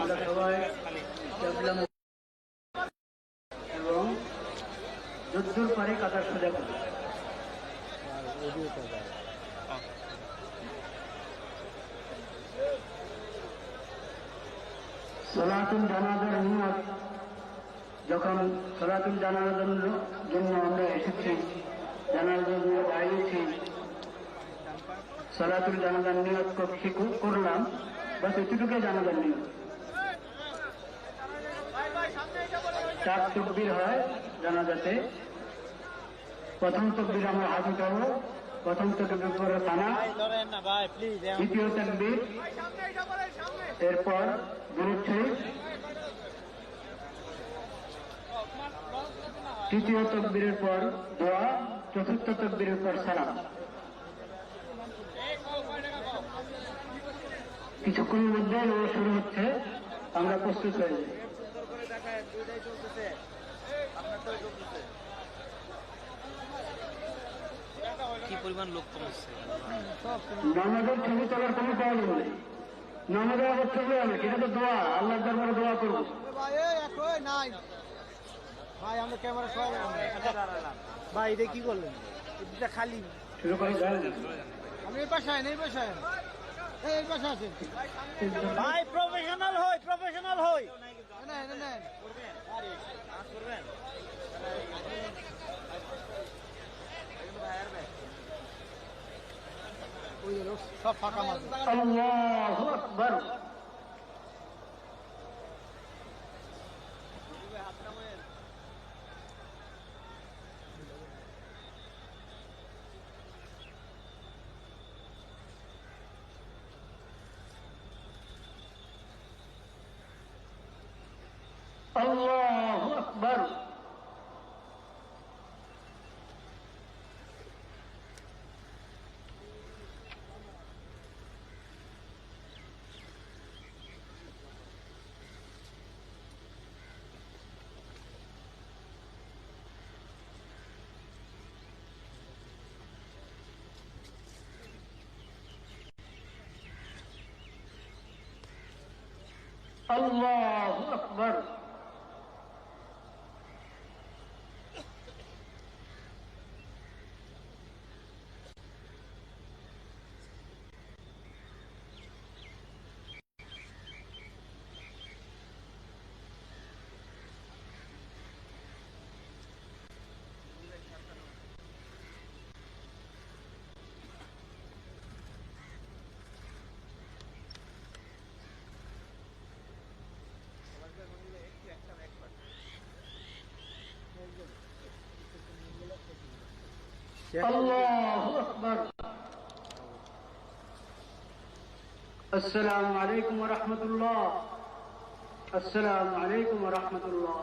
আমরা সবাই এবং যদ্দূর পারে কাতার সোজা করি। সলাতুল জানাজার নিয়ত, যখন সলাতুল জানাজার জন্য আমরা এসেছি, জানাজার নিয়ত দাঁড়িয়েছি, সলাতুল জানাজার নিয়ত করলাম, বাস এটুকুই জানাজার নিয়ত। 4 তাকবীর হয় জানাজাতে। প্রথম তাকবীর আমরা হাত উঠাবো, প্রথম তাকবীর পরে থানা, দ্বিতীয় তাকবীর, এরপর দুরূদ শরীফ, তৃতীয় তাকবীরের পর দোয়া, চতুর্থ তাকবীরের পর সালাম। কিছুক্ষণের মধ্যে নামাজ শুরু হচ্ছে, আমরা প্রস্তুত হয়ে যাই। কি পরিমাণ লোক কমছে। নামাজের ছবি তোলার কোনো প্রয়োজন নেই, নামাজের আবার ছবি হবে, এটা তো দোয়া, আল্লাহর দরবারে দোয়া করবো। ভাই আমরা ক্যামেরা সবাই ভাই এটা কি করলেন, এটা খালি শুরু করে যায়। আমি এই পাশে এই পাশে এই পাশে আছে ভাই, প্রফেশনাল হই, প্রফেশনাল হই। সব ফাঁকা মাছ। আল্লাহু আকবার। আল্লাহু আকবার। আল্লাহু আকবার। আল্লাহু আকবার। আসসালামু আলাইকুম ওয়া রাহমাতুল্লাহ। আসসালামু আলাইকুম ওয়া রাহমাতুল্লাহ।